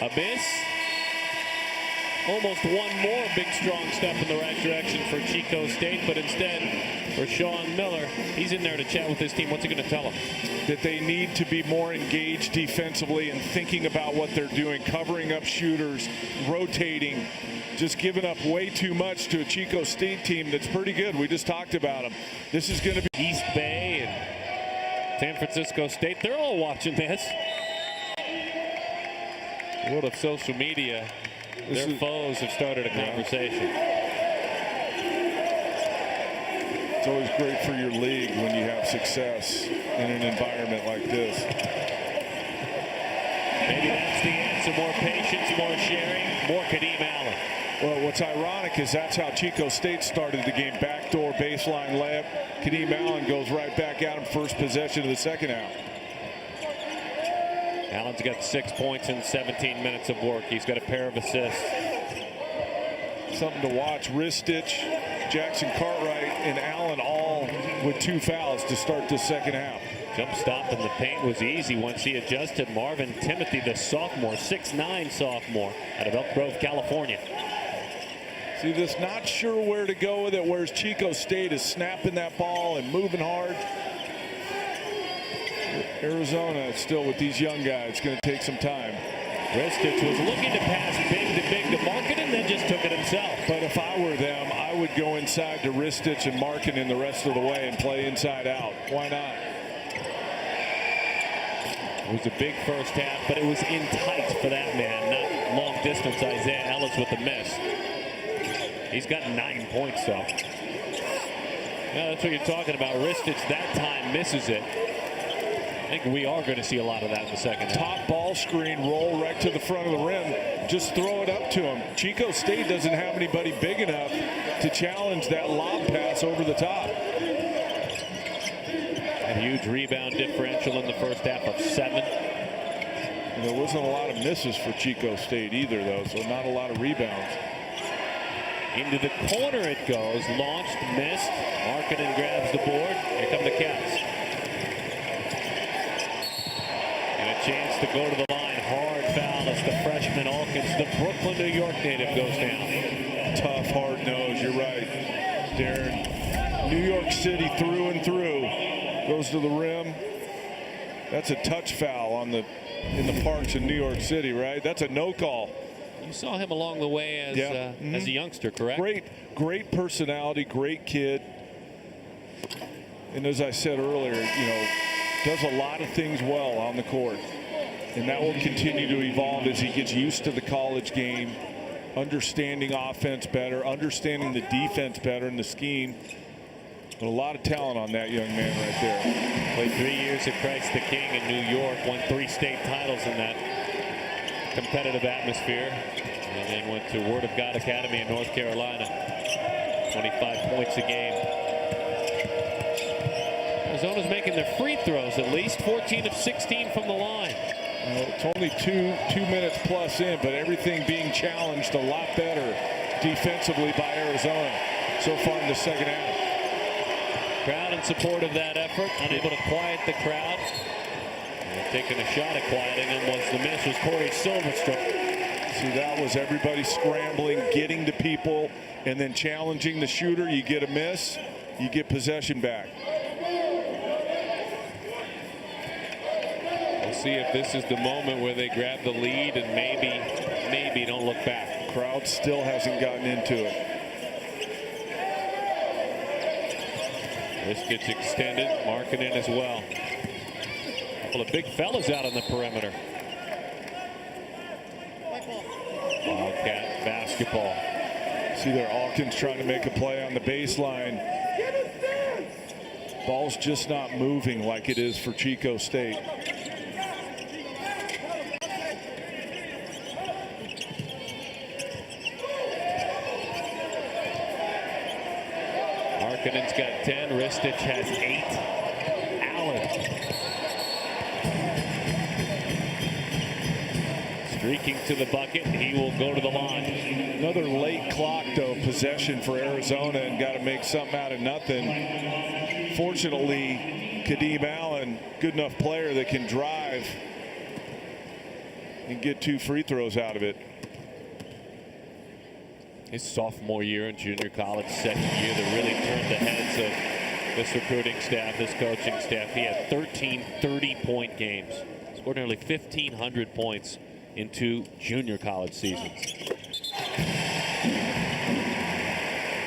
Abyss. Almost one more big strong step in the right direction for Chico State, but instead for Sean Miller, he's in there to chat with his team. What's he going to tell them? That they need to be more engaged defensively and thinking about what they're doing, covering up shooters, rotating, just giving up way too much to a Chico State team that's pretty good. We just talked about them. This is going to be East Bay and San Francisco State. They're all watching this. World of social media, their foes have started a conversation. It's always great for your league when you have success in an environment like this. Maybe that's the answer. More patience, more sharing, more Kadeem Allen. Well, what's ironic is that's how Chico State started the game. Backdoor baseline layup. Kadeem Allen goes right back at him first possession of the second half. Allen's got 6 points in 17 minutes of work. He's got a pair of assists. Something to watch. Wrist stitch, Jackson Cartwright and Allen all with 2 fouls to start the second half. Jump stop in the paint was easy once he adjusted. Marvin Timothy, the sophomore, 6'9" sophomore out of Elk Grove, California. See this, not sure where to go with it, whereas Chico State is snapping that ball and moving hard. Arizona still with these young guys, it's going to take some time. Ristich was looking to pass big to Markkanen, then just took it himself. But if I were them, I would go inside to Ristich and Markkanen the rest of the way and play inside out. Why not? It was a big first half, but it was in tight for that man, not long distance. Isaiah Ellis with a miss. He's got 9 points, though. Yeah, that's what you're talking about. Ristich that time misses it. I think we are going to see a lot of that in the second half. Top ball screen, roll right to the front of the rim. Just throw it up to him. Chico State doesn't have anybody big enough to challenge that lob pass over the top. A huge rebound differential in the first half of 7. And there wasn't a lot of misses for Chico State either, though, so not a lot of rebounds. Into the corner it goes. Launched, missed. Markkanen grabs the board. Here come the Cats. And a chance to go to the line. Hard foul as the freshman Alkins, the Brooklyn, New York native, goes down. Tough, hard nose. You're right, Darren. New York City through and through. Goes to the rim. That's a touch foul in the parks in New York City, right? That's a no call. You saw him along the way as as a youngster, correct? Great personality, great kid. And as I said earlier, does a lot of things well on the court. And that will continue to evolve as he gets used to the college game, understanding offense better, understanding the defense better in the scheme. But a lot of talent on that young man right there. Played 3 years at Christ the King in New York, won 3 state titles in that competitive atmosphere, and then went to Word of God Academy in North Carolina. 25 points a game. Arizona's making their free throws at least. 14 of 16 from the line. It's only two minutes plus in, but everything being challenged a lot better defensively by Arizona so far in the second half. Crowd in support of that effort, unable to quiet the crowd. And taking a shot at quieting him was the miss, was Corey Silverstrom. See, that was everybody scrambling, getting to people, and then challenging the shooter. You get a miss, you get possession back. We'll see if this is the moment where they grab the lead and maybe don't look back. Crowd still hasn't gotten into it. This gets extended. Markkanen as well. A couple of big fellas out on the perimeter. Wildcat basketball. See there, Alkins trying to make a play on the baseline. Ball's just not moving like it is for Chico State. Markkanen's got 10. Ristich has 8. Allen streaking to the bucket. He will go to the line. Another late clock, though, possession for Arizona, and got to make something out of nothing. Fortunately, Kadeem Allen, good enough player that can drive and get 2 free throws out of it. His sophomore year in junior college, second year that really turned the heads of this recruiting staff, this coaching staff. He had 13 30-point games. Scored nearly 1,500 points in 2 junior college seasons.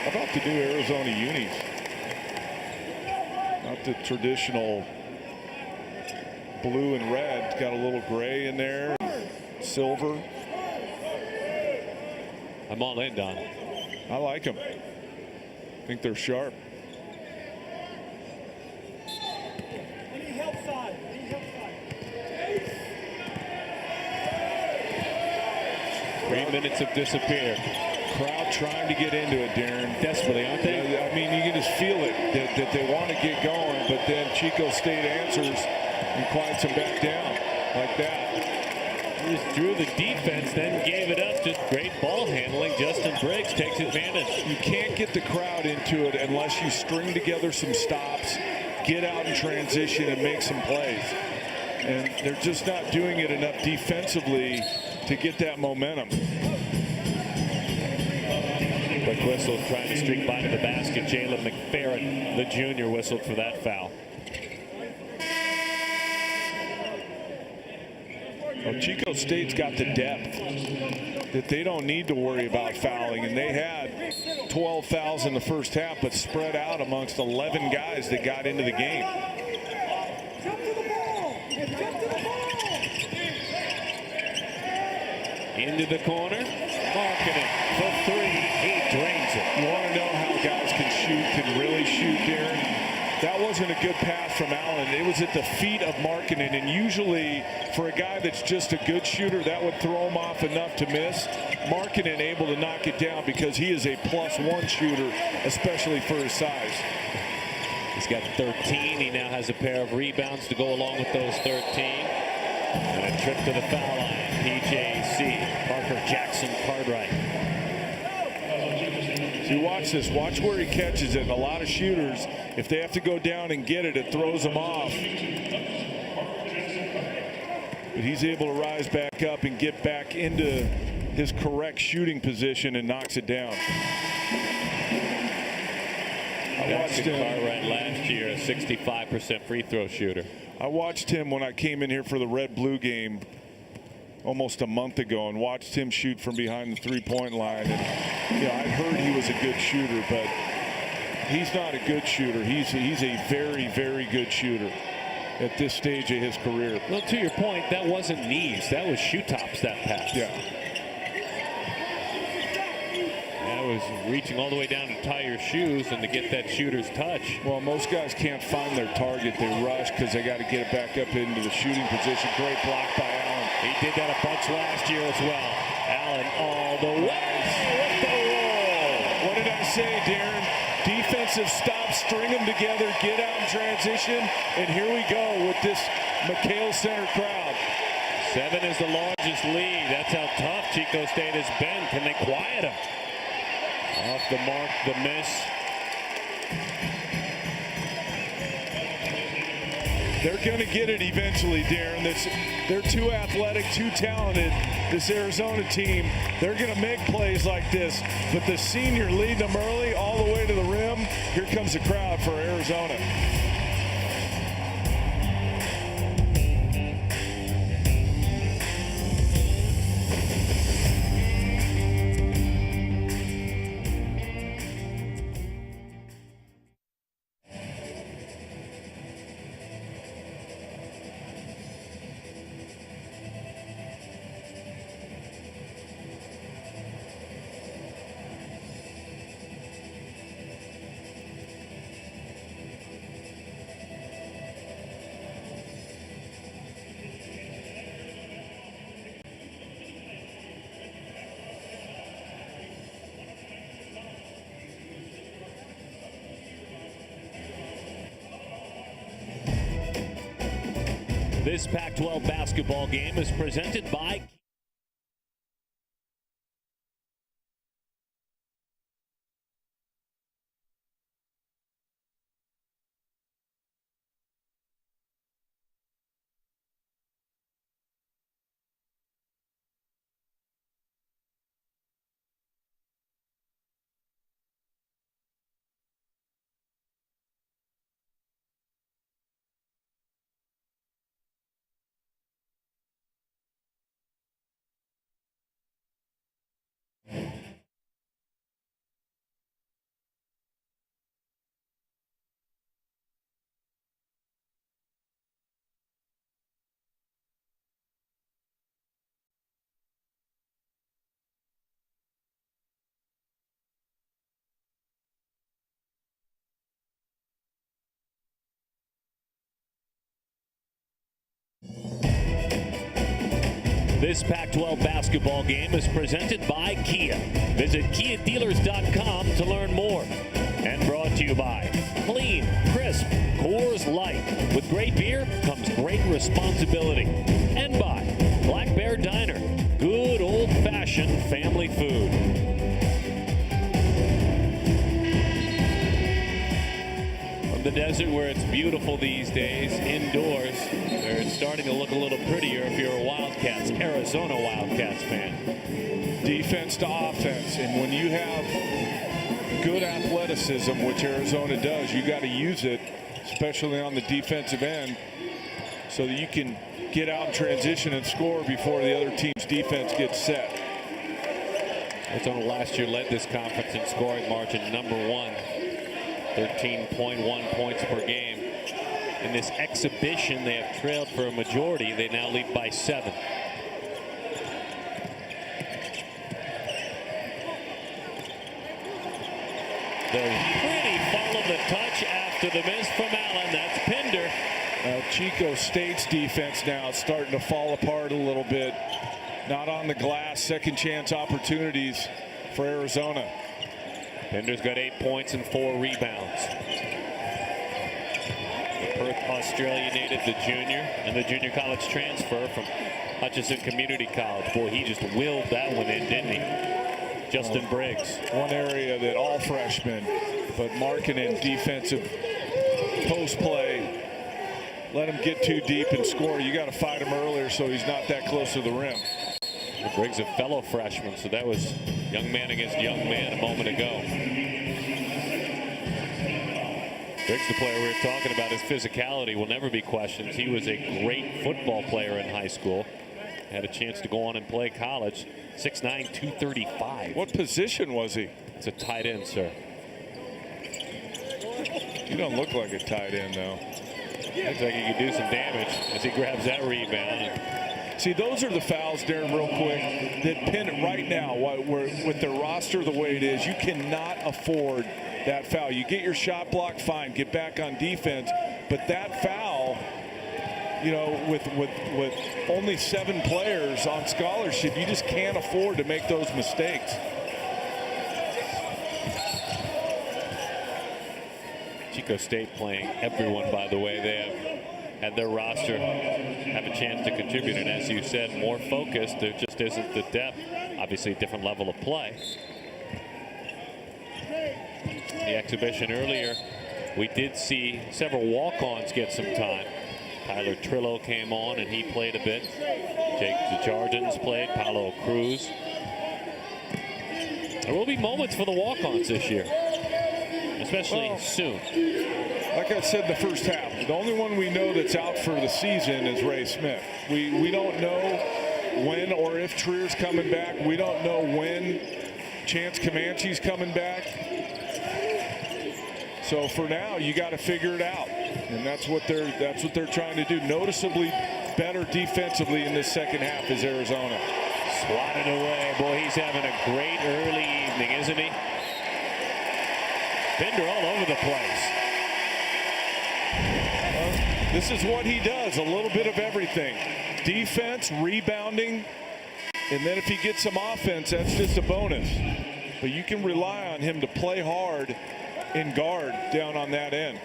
How about the new Arizona unis? Not the traditional blue and red. It's got a little gray in there, silver. I'm all in, Don. I like them. I think they're sharp. 3 minutes have disappeared. Crowd trying to get into it, Darren. Desperately, aren't they? I mean, you can just feel it that they want to get going, but then Chico State answers and quiets them back down like that. Just drew the defense, then gave it up. Just great ball handling. Justin Briggs takes advantage. You can't get the crowd into it unless you string together some stops, get out in transition, and make some plays. And they're just not doing it enough defensively to get that momentum. Quick whistle trying to streak by to the basket. Jalen McFerrin, the junior, whistled for that foul. Well, Chico State's got the depth that they don't need to worry about fouling, and they had 12 fouls in the first half, but spread out amongst 11 guys that got into the game. Into the corner, Markkanen for three. He drains it. You want to know how guys can really shoot, Darren? That wasn't a good pass from Allen. It was at the feet of Markkanen, and usually for a guy that's just a good shooter, that would throw him off enough to miss. Markkanen able to knock it down because he is a +1 shooter, especially for his size. He's got 13. He now has a pair of rebounds to go along with those 13. And a trip to the foul line. PJC, Parker Jackson Cartwright. See, watch this. Watch where he catches it. And a lot of shooters, if they have to go down and get it, it throws them off. But he's able to rise back up and get back into his correct shooting position and knocks it down. I watched him Cartwright last year, a 65% free throw shooter. I watched him when I came in here for the Red-Blue game almost a month ago and watched him shoot from behind the three-point line. And, you know, I heard he was a good shooter, but he's not a good shooter. He's a very, very good shooter at this stage of his career. Well, to your point, that wasn't knees. That was shoe tops, that pass. Yeah. That was reaching all the way down to tie your shoes and to get that shooter's touch. Well, most guys can't find their target. They rush because they got to get it back up into the shooting position. Great block by Allen. He did that a bunch last year as well. Allen all the way with the roll. What did I say, Darren? Defensive stop, string them together, get out in transition, and here we go with this McHale Center crowd. 7 is the largest lead. That's how tough Chico State has been. Can they quiet him? Off the mark, the miss. They're going to get it eventually, Darren. They're too athletic, too talented. This Arizona team, they're going to make plays like this. But the senior leading them early all the way to the rim. Here comes the crowd for Arizona. This Pac-12 basketball game is presented by This Pac-12 basketball game is presented by Kia. Visit KiaDealers.com to learn more. And brought to you by Clean, Crisp, Coors Light. With great beer comes great responsibility. And by Black Bear Diner. Good old-fashioned family food. From the desert where it's beautiful these days, indoors, where it's starting to look a little prettier if you're a Wildcats, Arizona Wildcats fan. Defense to offense, and when you have good athleticism, which Arizona does, you got to use it, especially on the defensive end, so that you can get out in transition and score before the other team's defense gets set. Arizona last year led this conference in scoring margin, #1, 13.1 points per game. In this exhibition, they have trailed for a majority. They now lead by 7. The pretty follow the touch after the miss from Allen. That's Pinder. Chico State's defense now is starting to fall apart a little bit. Not on the glass. Second chance opportunities for Arizona. Pinder's got 8 points and 4 rebounds. The Perth, Australia native, the junior, and the junior college transfer from Hutchinson Community College. Boy, he just willed that one in, didn't he? Justin Briggs. One area that all freshmen, but Markkanen defensive post play. Let him get too deep and score. You got to fight him earlier so he's not that close to the rim. Briggs a fellow freshman, so that was young man against young man a moment ago. Briggs, the player we were talking about, his physicality will never be questioned. He was a great football player in high school. Had a chance to go on and play college. 6'9", 235. What position was he? It's a tight end, sir. He don't look like a tight end, though. Looks like he could do some damage as he grabs that rebound. See, those are the fouls, Darren, real quick, that pin right now, with their roster the way it is, you cannot afford that foul. You get your shot block, fine, get back on defense, but that foul, you know, with only 7 players on scholarship, you just can't afford to make those mistakes. Chico State playing everyone, by the way. They have had their roster have a chance to contribute, and as you said, more focused. There just isn't the depth. Obviously a different level of play. The exhibition earlier, we did see several walk-ons get some time. Tyler Trillo came on and he played a bit. Jake DeJardins played, Paulo Cruz. There will be moments for the walk-ons this year, especially soon. Like I said in the first half, the only one we know that's out for the season is Ray Smith. We don't know when or if Trier's coming back. We don't know when Chance Comanche's coming back. So for now, you got to figure it out, and that's what they're trying to do. Noticeably better defensively in this second half is Arizona. Swatted away. Boy, he's having a great early evening, isn't he? Pinder all over the place. This is what he does, a little bit of everything. Defense, rebounding, and then if he gets some offense, that's just a bonus. But you can rely on him to play hard and guard down on that end.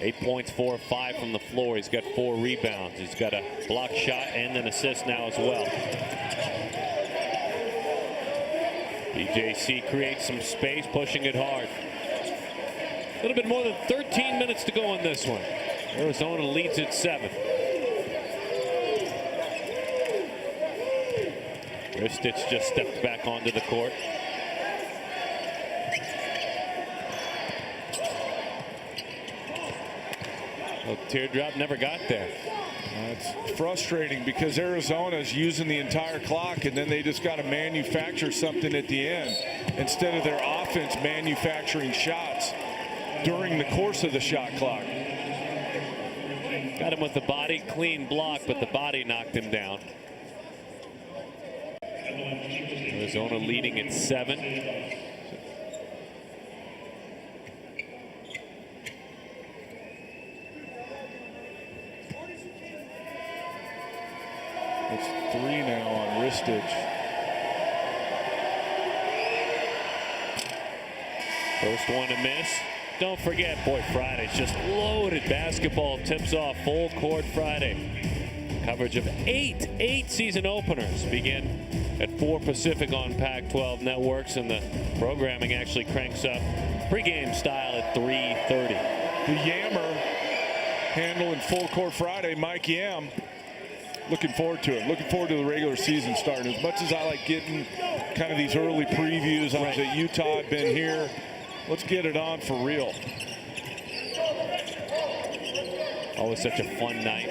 8 points, 4 of 5 from the floor. He's got 4 rebounds. He's got a block shot and an assist now as well. BJC creates some space, pushing it hard. A little bit more than 13 minutes to go in this one. Arizona leads at 7. Ristich just stepped back onto the court. Well, teardrop never got there. It's frustrating because Arizona is using the entire clock, and then they just got to manufacture something at the end instead of their offense manufacturing shots during the course of the shot clock. Got him with the body, clean block, but the body knocked him down. Arizona leading at 7. It's 3 now on stitch. First one to miss. Don't forget, boy, Friday's just loaded. Basketball tips off full court Friday. Coverage of eight season openers begin at 4 Pacific on Pac-12 networks, and the programming actually cranks up pregame style at 3:30. The Yammer handling full court Friday, Mike Yam. Looking forward to it. Looking forward to the regular season starting. As much as I like getting kind of these early previews, I was at Utah, I've been here. Let's get it on for real. Always such a fun night.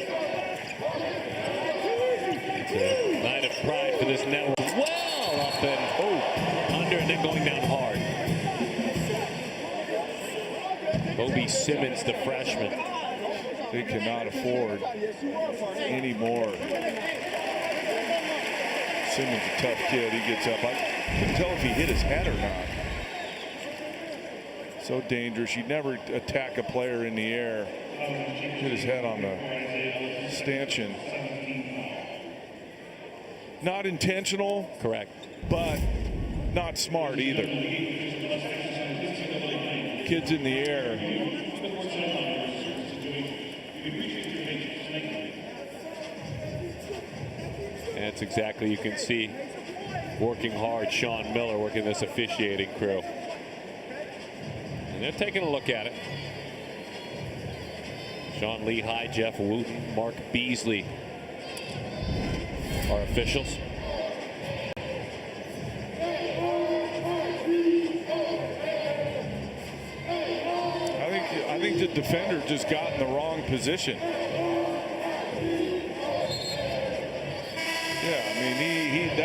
It's a night of pride for this network. Well up and under, and then going down hard. Kobe Simmons, the freshman. They cannot afford any more. Simmons a tough kid. He gets up. I couldn't tell if he hit his head or not. So dangerous. You never attack a player in the air. Hit his head on the stanchion. Not intentional. Correct. But not smart either. Kids in the air. And that's exactly, you can see, working hard, Sean Miller working this officiating crew. And they're taking a look at it. Sean Lehigh, Jeff Wooten, Mark Beasley are officials. I think the defender just got in the wrong position. Yeah, I mean,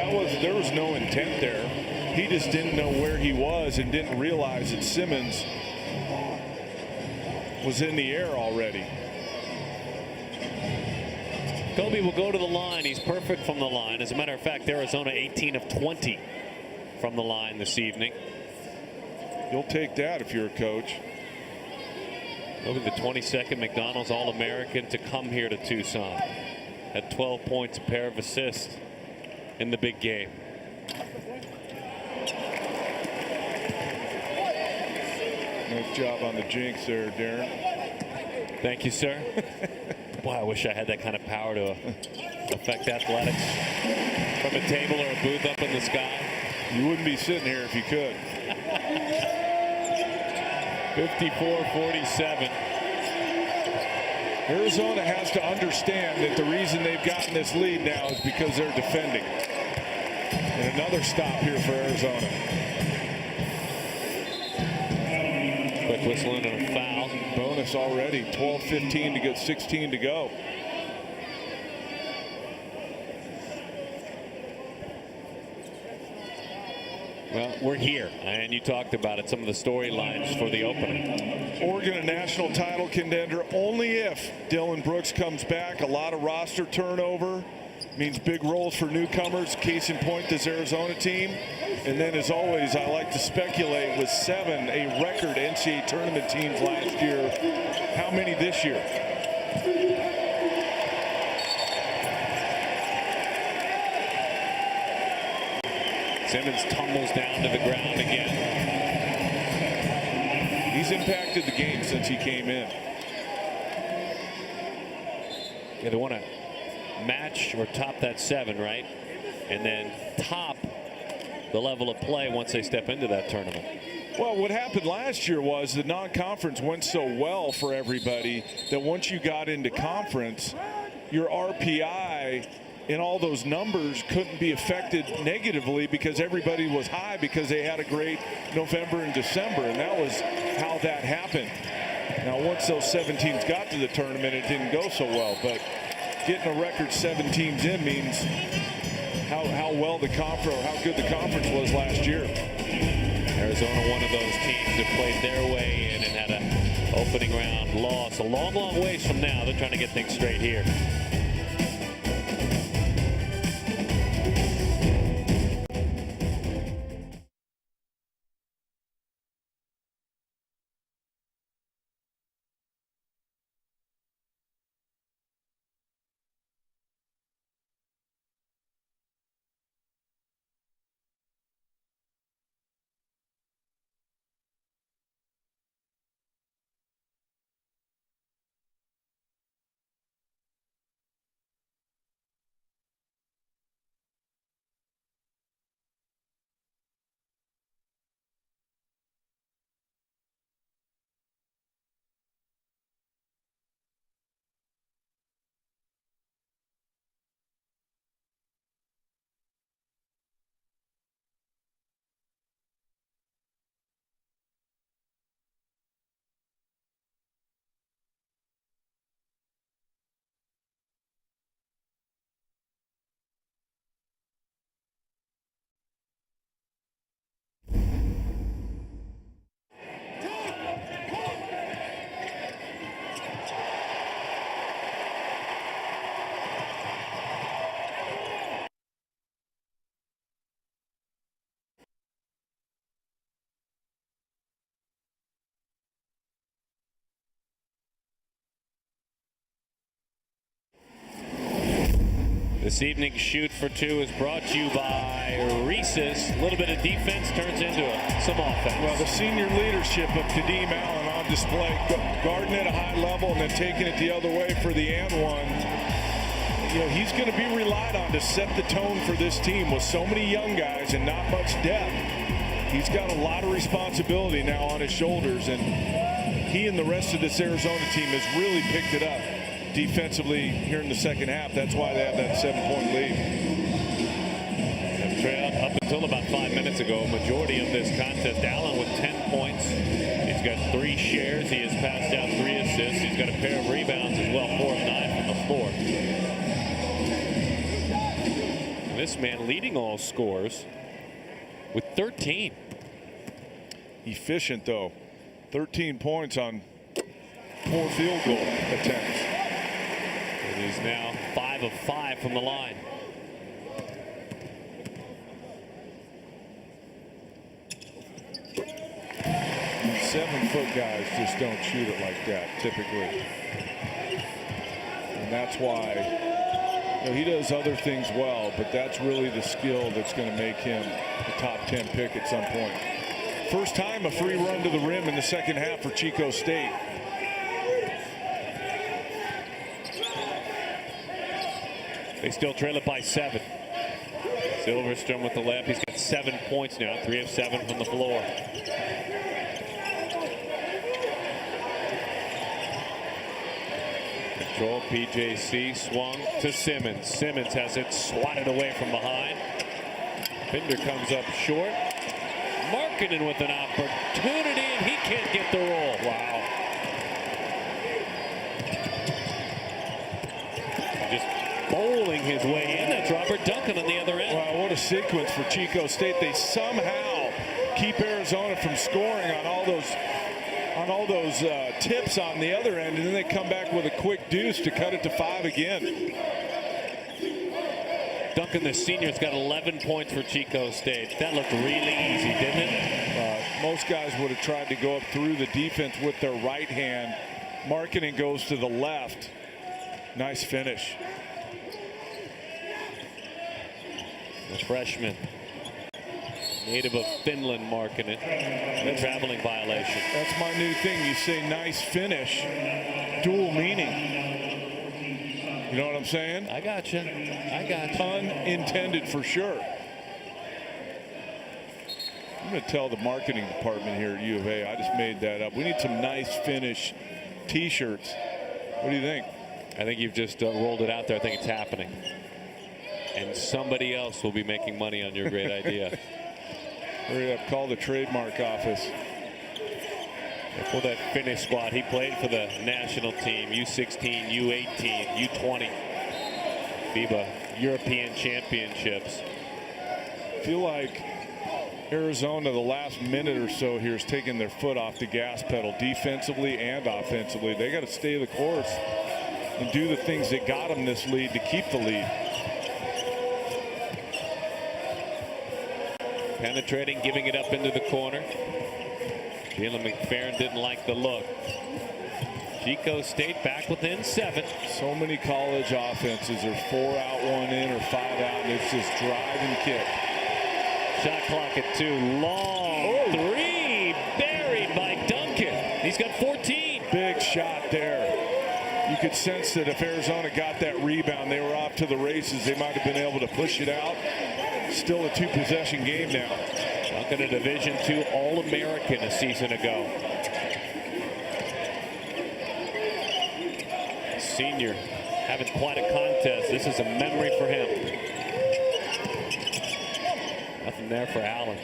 there was no intent there. He just didn't know where he was and didn't realize that Simmons was in the air already. Kobe will go to the line. He's perfect from the line. As a matter of fact, Arizona 18 of 20 from the line this evening. You'll take that if you're a coach. Look at the 22nd McDonald's All-American to come here to Tucson. Had 12 points, a pair of assists in the big game. Nice job on the jinx there, Darren. Thank you, sir. Boy, I wish I had that kind of power to affect athletics from a table or a booth up in the sky. You wouldn't be sitting here if you could. 54-47. Arizona has to understand that the reason they've gotten this lead now is because they're defending. And another stop here for Arizona. Quick whistling and a foul. Bonus already. 12-15 to get 16 to go. Well, we're here, and you talked about it, some of the storylines for the opener. Oregon a national title contender only if Dylan Brooks comes back. A lot of roster turnover means big roles for newcomers. Case in point, this Arizona team. And then, as always, I like to speculate with 7 a record NCAA tournament teams last year. How many this year? Simmons tumbles down to the ground again. He's impacted the game since he came in. Yeah, they want to match or top that 7, right? And then top the level of play once they step into that tournament. Well, what happened last year was the non-conference went so well for everybody that once you got into conference, your RPI and all those numbers couldn't be affected negatively because everybody was high because they had a great November and December, and that was how that happened. Now, once those 7 teams got to the tournament, it didn't go so well, but getting a record 7 teams in means how well the conference, or how good the conference was last year. Arizona, one of those teams that played their way in and had an opening round loss. A long, long ways from now. They're trying to get things straight here. This evening's Shoot for Two is brought to you by Reese's. A little bit of defense turns into some offense. Well, the senior leadership of Kadeem Allen on display, guarding at a high level and then taking it the other way for the and one. You know, he's going to be relied on to set the tone for this team with so many young guys and not much depth. He's got a lot of responsibility now on his shoulders, and he and the rest of this Arizona team has really picked it up defensively here in the second half. That's why they have that 7-point lead. Trailed up until about 5 minutes ago. Majority of this contest, Allen with 10 points. He's got 3 shares. He has passed out 3 assists. He's got a pair of rebounds as well, 4 of 9 from the floor. This man leading all scores with 13. Efficient, though. 13 points on 4 field goal attempts. It is now 5 of 5 from the line. These 7-foot guys just don't shoot it like that typically. And that's why, you know, he does other things well, but that's really the skill that's going to make him a top 10 pick at some point. First time a free run to the rim in the second half for Chico State. They still trail it by 7. Silverstrom with the left. He's got 7 points now, 3 of 7 from the floor. Control, PJC swung to Simmons. Simmons has it swatted away from behind. Pinder comes up short. Markkanen with an opportunity, and he can't get the roll. Wow. Just bowling his way in. That's Robert Duncan on the other end. Wow, what a sequence for Chico State. They somehow keep Arizona from scoring on all those tips on the other end, and then they come back with a quick deuce to cut it to 5 again. Duncan, the senior, has got 11 points for Chico State. That looked really easy, didn't it? Most guys would have tried to go up through the defense with their right hand. Markkanen goes to the left. Nice finish. The freshman, native of Finland, Markkanen. A traveling violation. That's my new thing. You say nice finish, dual meaning. You know what I'm saying? I got you. I got you. Pun intended for sure. I'm going to tell the marketing department here at U of A, I just made that up. We need some nice finish T-shirts. What do you think? I think you've just rolled it out there. I think it's happening. And somebody else will be making money on your great idea. Hurry up, call the trademark office. For that finish squad, he played for the national team, U16, U18, U20, FIBA European Championships. I feel like Arizona, the last minute or so here, is taking their foot off the gas pedal defensively and offensively. They got to stay the course and do the things that got them this lead to keep the lead. Penetrating, giving it up into the corner. Jalen McFerrin didn't like the look. Chico State back within 7. So many college offenses are 4 out, 1 in, or 5 out, and it's just drive and kick. Shot clock at 2. Long 3 buried by Duncan. He's got 14. Big shot there. You could sense that if Arizona got that rebound, they were off to the races. They might have been able to push it out. Still a 2-possession game now. Duncan, a Division II All-American a season ago. Senior having quite a contest. This is a memory for him. Nothing there for Allen.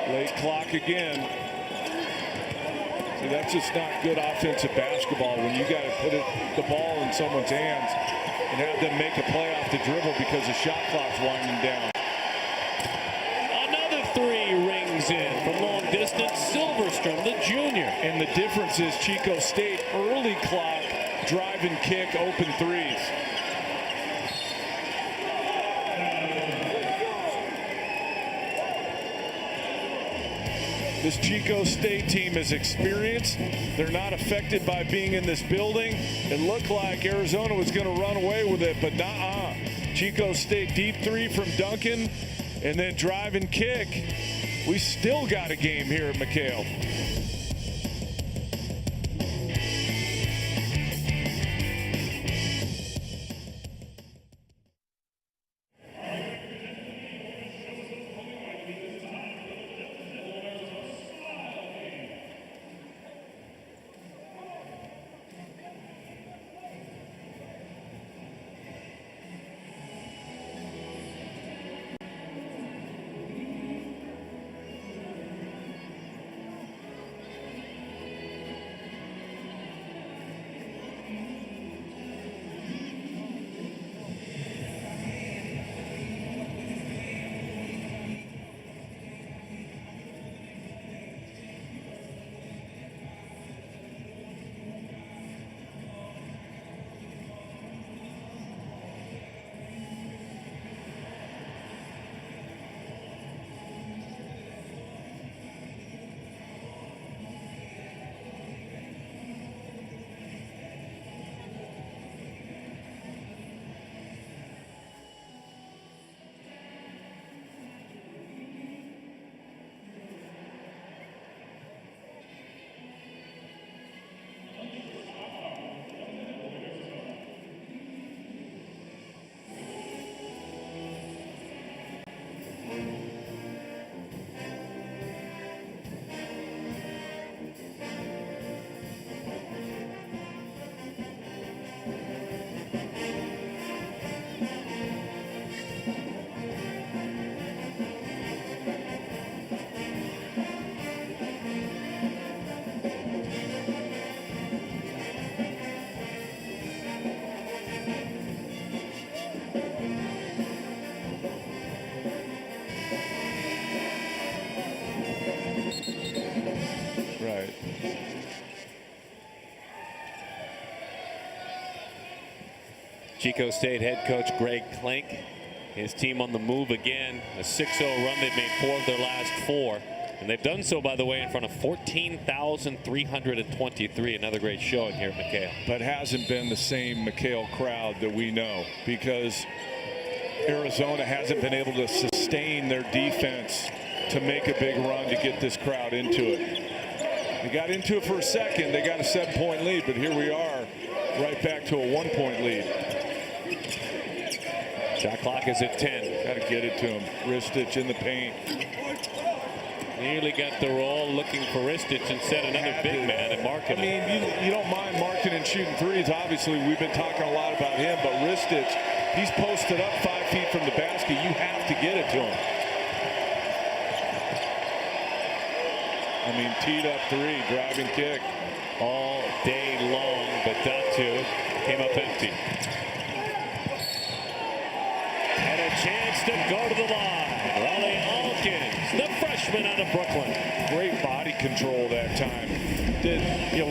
Late clock again. See, that's just not good offensive basketball when you got to put the ball in someone's hands and have them make a play off the dribble because the shot clock's winding down. Another 3 rings in from long distance. Silverstrom, the junior. And the difference is Chico State early clock, drive and kick, open threes. This Chico State team is experienced. They're not affected by being in this building. It looked like Arizona was going to run away with it, but nah. Chico State deep three from Duncan, and then drive and kick. We still got a game here at McHale. Chico State head coach Greg Klink, his team on the move again. A 6-0 run. They've made 4 of their last 4. And they've done so, by the way, in front of 14,323. Another great showing here at McHale. But hasn't been the same McHale crowd that we know, because Arizona hasn't been able to sustain their defense to make a big run to get this crowd into it. They got into it for a second. They got a 7-point lead, but here we are right back to a 1-point lead. Shot clock is at 10. Got to get it to him. Ristich in the paint. Nearly got the roll, looking for Ristich instead another big man and marking. I mean, you don't mind marking and shooting threes. Obviously, we've been talking a lot about him, but Ristich, he's posted up 5 feet from the basket. You have to get it to him. I mean, teed up 3, driving kick. All day long, but that too came up empty. And a chance to go to the line. Raleigh Alkins, the freshman out of Brooklyn. Great body control that time.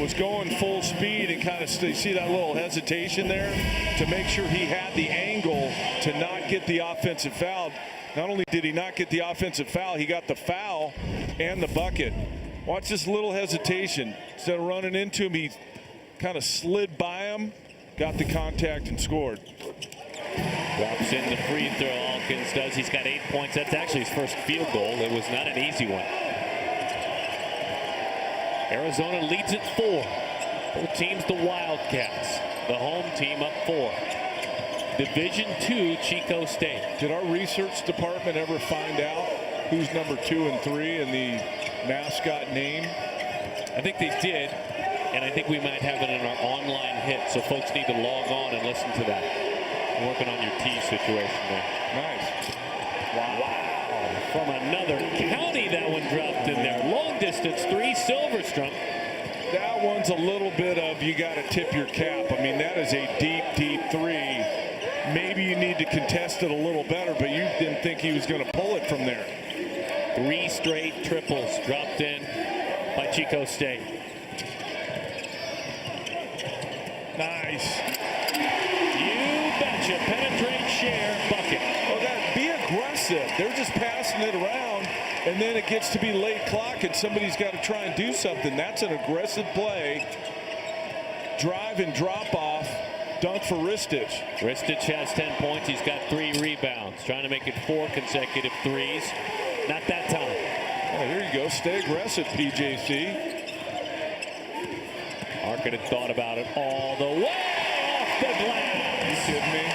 Was going full speed and kind of see that little hesitation there to make sure he had the angle to not get the offensive foul. Not only did he not get the offensive foul, he got the foul and the bucket. Watch this little hesitation. Instead of running into him, he kind of slid by him, got the contact, and scored. Drops in the free throw. Alkins does. He's got 8 points. That's actually his first field goal. It was not an easy one. Arizona leads at 4. Both teams the Wildcats. The home team up 4. Division II, Chico State. Did our research department ever find out who's number 2 and 3 in the mascot name? I think they did, and I think we might have it in our online hit, so folks need to log on and listen to that. We're working on your T situation there. Nice. Wow. From another county, that one dropped in there. Long distance 3, Silverstrom. That one's a little bit of, you got to tip your cap. I mean, that is a deep, deep 3. Maybe you need to contest it a little better, but you didn't think he was going to pull it from there. 3 straight triples dropped in by Chico State. Nice. You betcha. Penetrate, share, bucket. Well, be aggressive. They're just passing it around. and then it gets to be late clock and somebody's got to try and do something. That's an aggressive play. Drive and drop off. Dunk for Ristich. Ristich has 10 points. He's got 3 rebounds. Trying to make it 4 consecutive threes. Not that time. Oh, here you go. Stay aggressive, PJC. Markkanen thought about it all the way off the glass. You kidding me?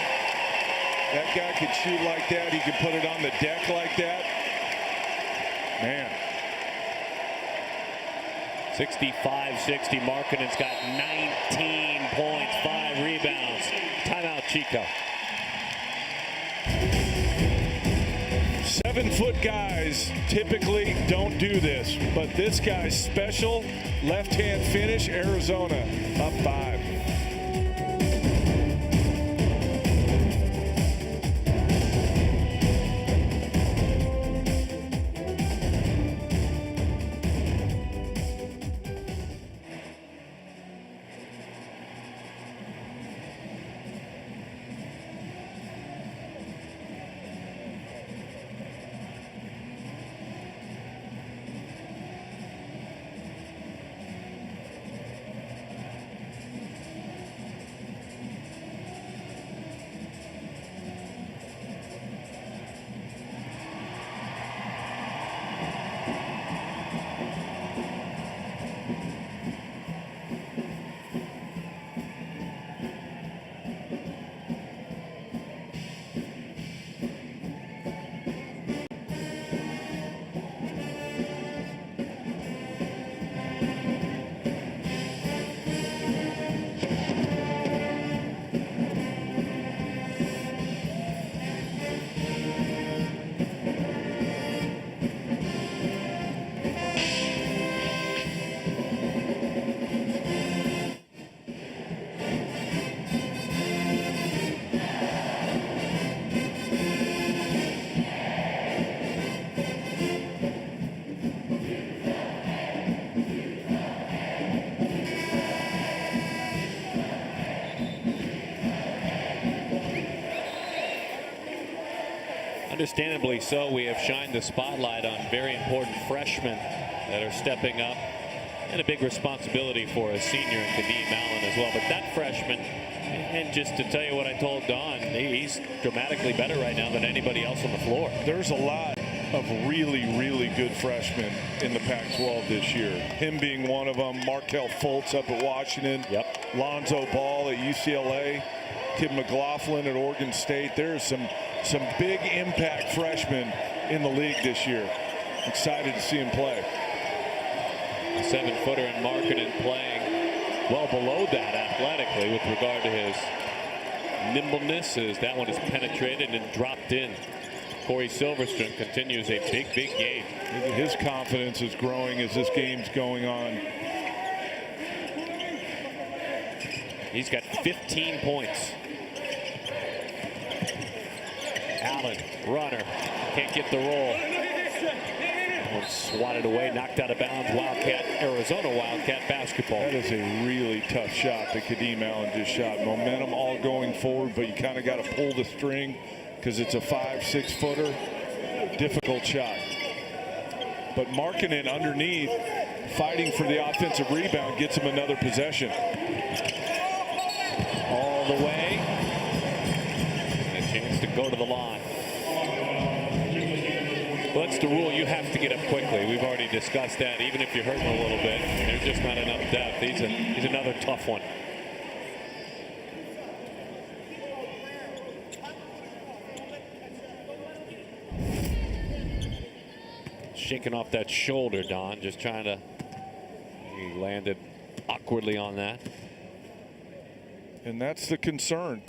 That guy could shoot like that. He could put it on the deck like that. Man. 65-60. Markkanen's got 19 points, 5 rebounds. Timeout, Chico. 7-foot guys typically don't do this, but this guy's special. Left-hand finish, Arizona up 5. Understandably so, we have shined the spotlight on very important freshmen that are stepping up, and a big responsibility for a senior in Kadeem Allen as well. But that freshman, and just to tell you what I told Don, he's dramatically better right now than anybody else on the floor. There's a lot of really good freshmen in the Pac-12 this year. Him being one of them. Markelle Fultz up at Washington. Yep. Lonzo Ball at UCLA. Kid McLaughlin at Oregon State. There's some big impact freshmen in the league this year. Excited to see him play. A 7-footer and Markkanen playing well below that athletically with regard to his nimbleness, as that one is penetrated and dropped in. Corey Silverstrom continues a big game. His confidence is growing as this game's going on. He's got 15 points. Allen, runner, can't get the roll. One swatted away, knocked out of bounds. Wildcat, Arizona Wildcat basketball. That is a really tough shot that Kadeem Allen just shot. Momentum all going forward, but you kind of got to pull the string because it's a 5-6 footer. Difficult shot. But Markkanen underneath, fighting for the offensive rebound, gets him another possession. All the way. And a chance to go to the line. Well, that's the rule. You have to get up quickly. We've already discussed that. Even if you're hurting a little bit, there's just not enough depth. He's another tough one. Shaking off that shoulder, Don. Just trying to. He landed awkwardly on that. And that's the concern.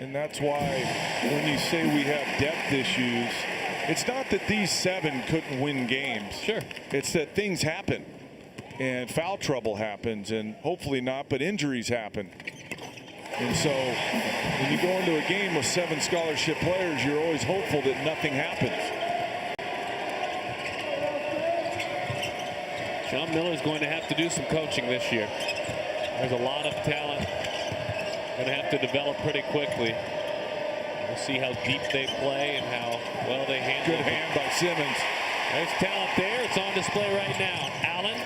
And that's why when you say we have depth issues, it's not that these 7 couldn't win games. Sure. It's that things happen. And foul trouble happens, and hopefully not, but injuries happen. And so when you go into a game with 7 scholarship players, you're always hopeful that nothing happens. Sean Miller's going to have to do some coaching this year. There's a lot of talent. Going to have to develop pretty quickly. We'll see how deep they play and how well they handle it. Good hand by Simmons. There's talent there. It's on display right now. Allen,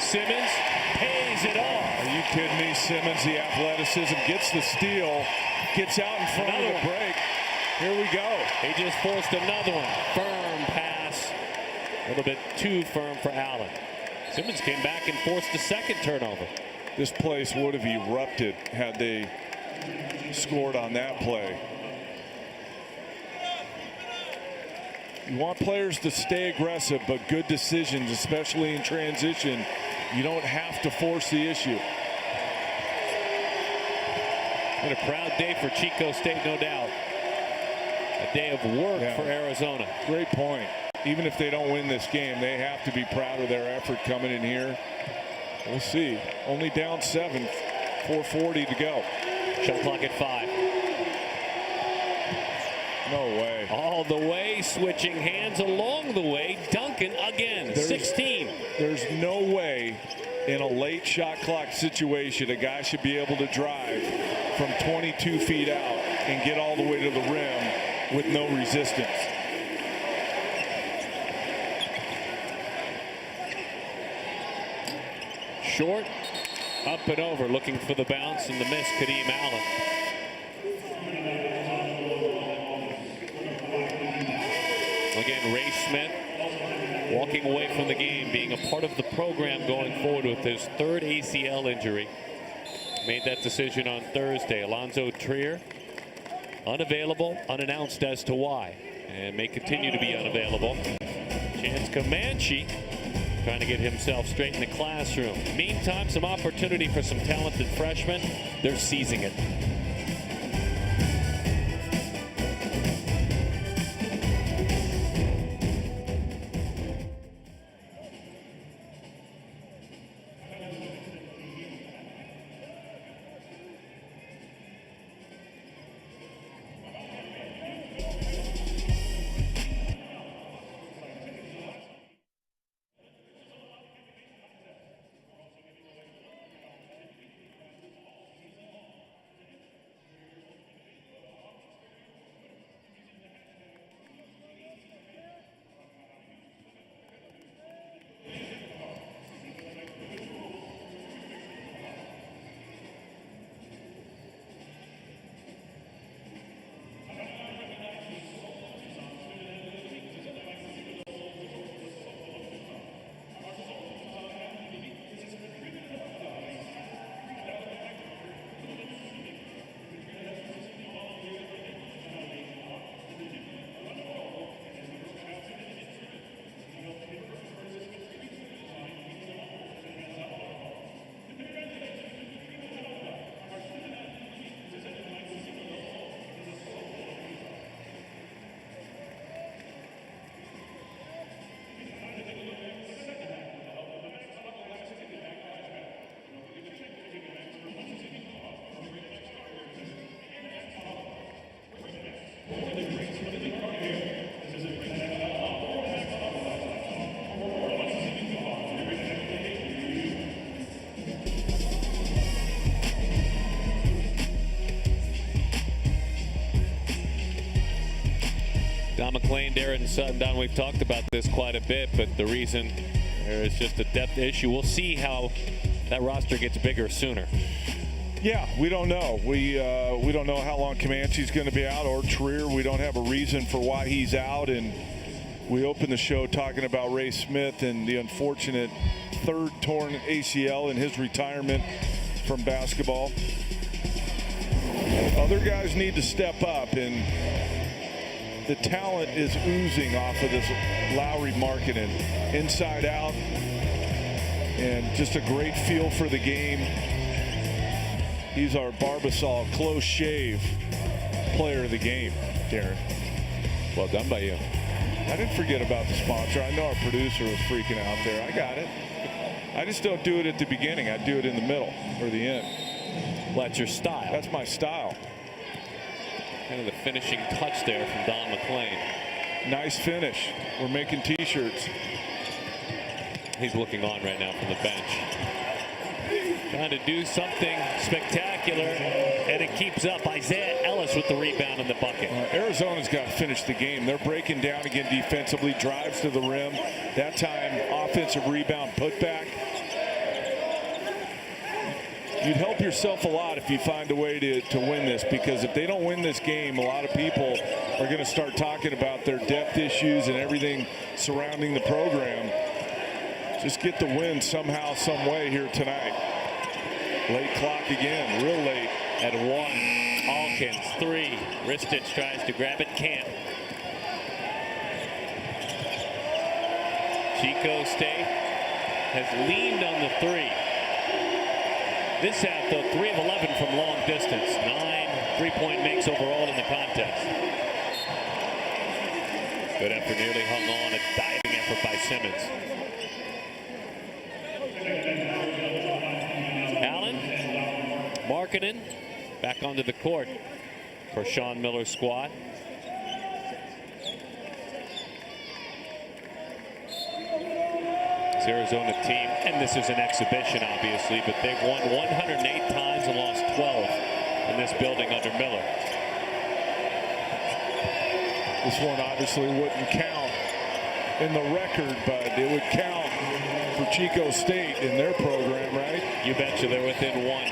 Simmons pays it off. Are you kidding me? Simmons, the athleticism, gets the steal, gets out in front of the break. Here we go. He just forced another one. Firm pass. A little bit too firm for Allen. Simmons came back and forced the second turnover. This place would have erupted had they scored on that play. You want players to stay aggressive, but good decisions, especially in transition. You don't have to force the issue. And a proud day for Chico State, no doubt. A day of work for Arizona. Great point. Even if they don't win this game, they have to be proud of their effort coming in here. We'll see. Only down 7, 4:40 to go. Shot clock at 5. No way. All the way, switching hands along the way. Duncan again, 16. There's no way in a late shot clock situation a guy should be able to drive from 22 feet out and get all the way to the rim with no resistance. Short, up and over, looking for the bounce and the miss, Kadeem Allen. Again, Ray Smith walking away from the game, being a part of the program going forward with his 3rd ACL injury. Made that decision on Thursday. Alonzo Trier, unavailable, unannounced as to why, and may continue to be unavailable. Chance Comanche trying to get himself straight in the classroom. Meantime, some opportunity for some talented freshmen. They're seizing it. Don McClain, Darren Sutton. Don, we've talked about this quite a bit, but the reason there is just a depth issue. We'll see how that roster gets bigger sooner. Yeah, we don't know. We don't know how long Comanche's going to be out, or Trier. We don't have a reason for why he's out. And we opened the show talking about Ray Smith and the unfortunate 3rd torn ACL in his retirement from basketball. Other guys need to step up, and the talent is oozing off of this Lowry marketing, inside out, and just a great feel for the game. He's our Barbasol close shave player of the game, Darren. Well done by you. I didn't forget about the sponsor. I know our producer was freaking out there. I got it. I just don't do it at the beginning. I do it in the middle or the end. Well, that's your style. That's my style. Kind of the finishing touch there from Don McClain. Nice finish. We're making T-shirts. He's looking on right now from the bench. Trying to do something spectacular, and it keeps up. Isaiah Ellis with the rebound in the bucket. Arizona's got to finish the game. They're breaking down again defensively, drives to the rim. That time, offensive rebound, putback. You'd help yourself a lot if you find a way to win this, because if they don't win this game, a lot of people are going to start talking about their depth issues and everything surrounding the program. Just get the win somehow, some way here tonight. Late clock again, real late. At 1, Alkins, 3. Ristich tries to grab it, can't. Chico State has leaned on the 3. This half, though, 3 of 11 from long distance. 9 3-point makes overall in the contest. Good effort, nearly hung on. A diving effort by Simmons. Allen, Markkanen back onto the court for Sean Miller's squad. This Arizona team, and this is an exhibition, obviously, but they've won 108 times and lost 12 in this building under Miller. This one obviously wouldn't count in the record, but it would count for Chico State in their program, right? You betcha, they're within 1.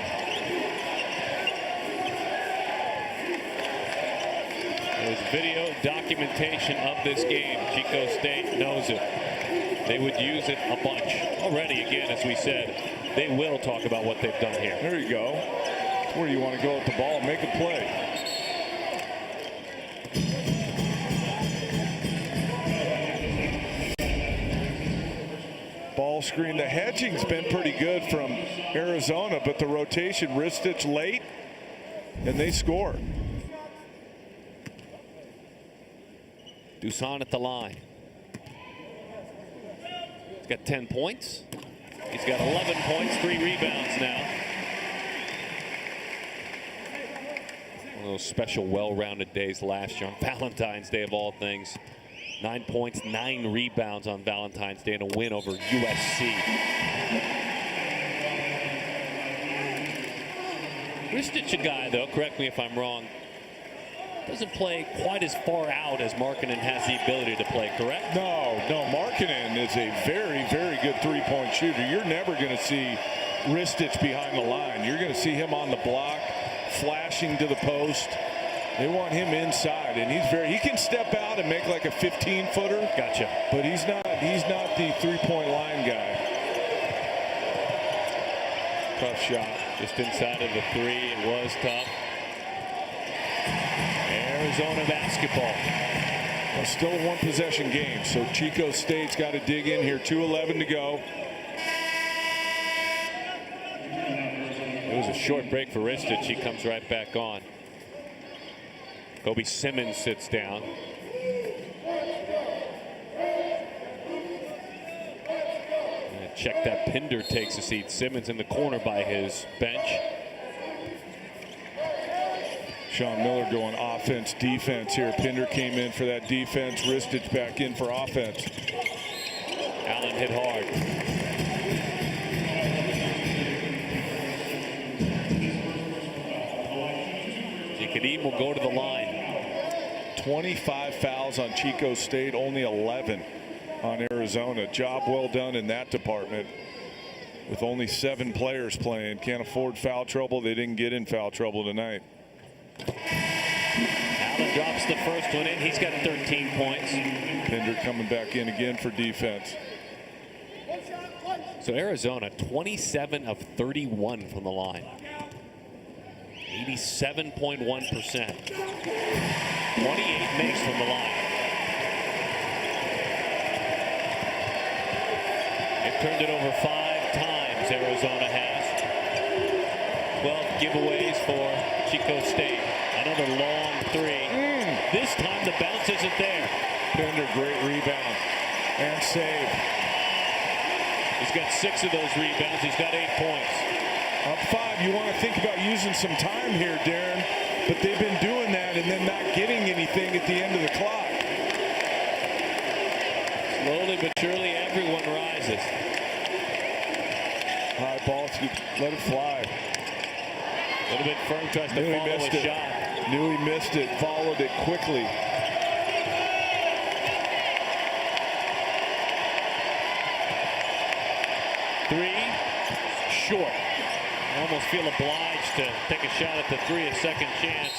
There's video documentation of this game. Chico State knows it. They would use it a bunch. Already, again, as we said, they will talk about what they've done here. There you go. That's where you want to go with the ball and make a play. Ball screen. The hedging's been pretty good from Arizona, but the rotation, Ristich late, and they score. Dusan at the line. He's got 10 points. He's got 11 points, 3 rebounds now. One of those special, well-rounded days last year on Valentine's Day of all things. 9 points, 9 rebounds on Valentine's Day in a win over USC. Ristich, a guy, though, correct me if I'm wrong, doesn't play quite as far out as Markkanen has the ability to play, correct? No, Markkanen is a very, very good three-point shooter. You're never going to see Ristich behind the line. You're going to see him on the block, flashing to the post. They want him inside, and he can step out and make like a 15-footer. Gotcha. But he's not the three-point line guy. Tough shot. Just inside of the 3. It was tough. Arizona basketball. Well, still a one-possession game, so Chico State's got to dig in here. 2:11 to go. It was a short break for Ristich. He comes right back on. Kobe Simmons sits down. And check that Pinder takes a seat. Simmons in the corner by his bench. Sean Miller going offense, defense here. Pinder came in for that defense. Ristich back in for offense. Allen hit hard. Kadeem will go to the line. 25 fouls on Chico State, only 11 on Arizona. Job well done in that department. With only 7 players playing, can't afford foul trouble. They didn't get in foul trouble tonight. Allen drops the first one in. He's got 13 points. Pinder coming back in again for defense. So Arizona 27 of 31 from the line. 87.1%. 28 makes from the line. They've turned it over 5 times, Arizona has. 12 giveaways for Chico State. Another long 3. This time the bounce isn't there. Pinder, great rebound and save. He's got 6 of those rebounds. He's got 8 points. Up 5, you want to think about using some time here, Darren, but they've been doing that and then not getting anything at the end of the clock. Slowly but surely, everyone rises. that ball. Let it fly. A little bit firm, tries to follow a shot. Knew he missed it, followed it quickly. Three, short. I almost feel obliged to take a shot at the three, a second chance.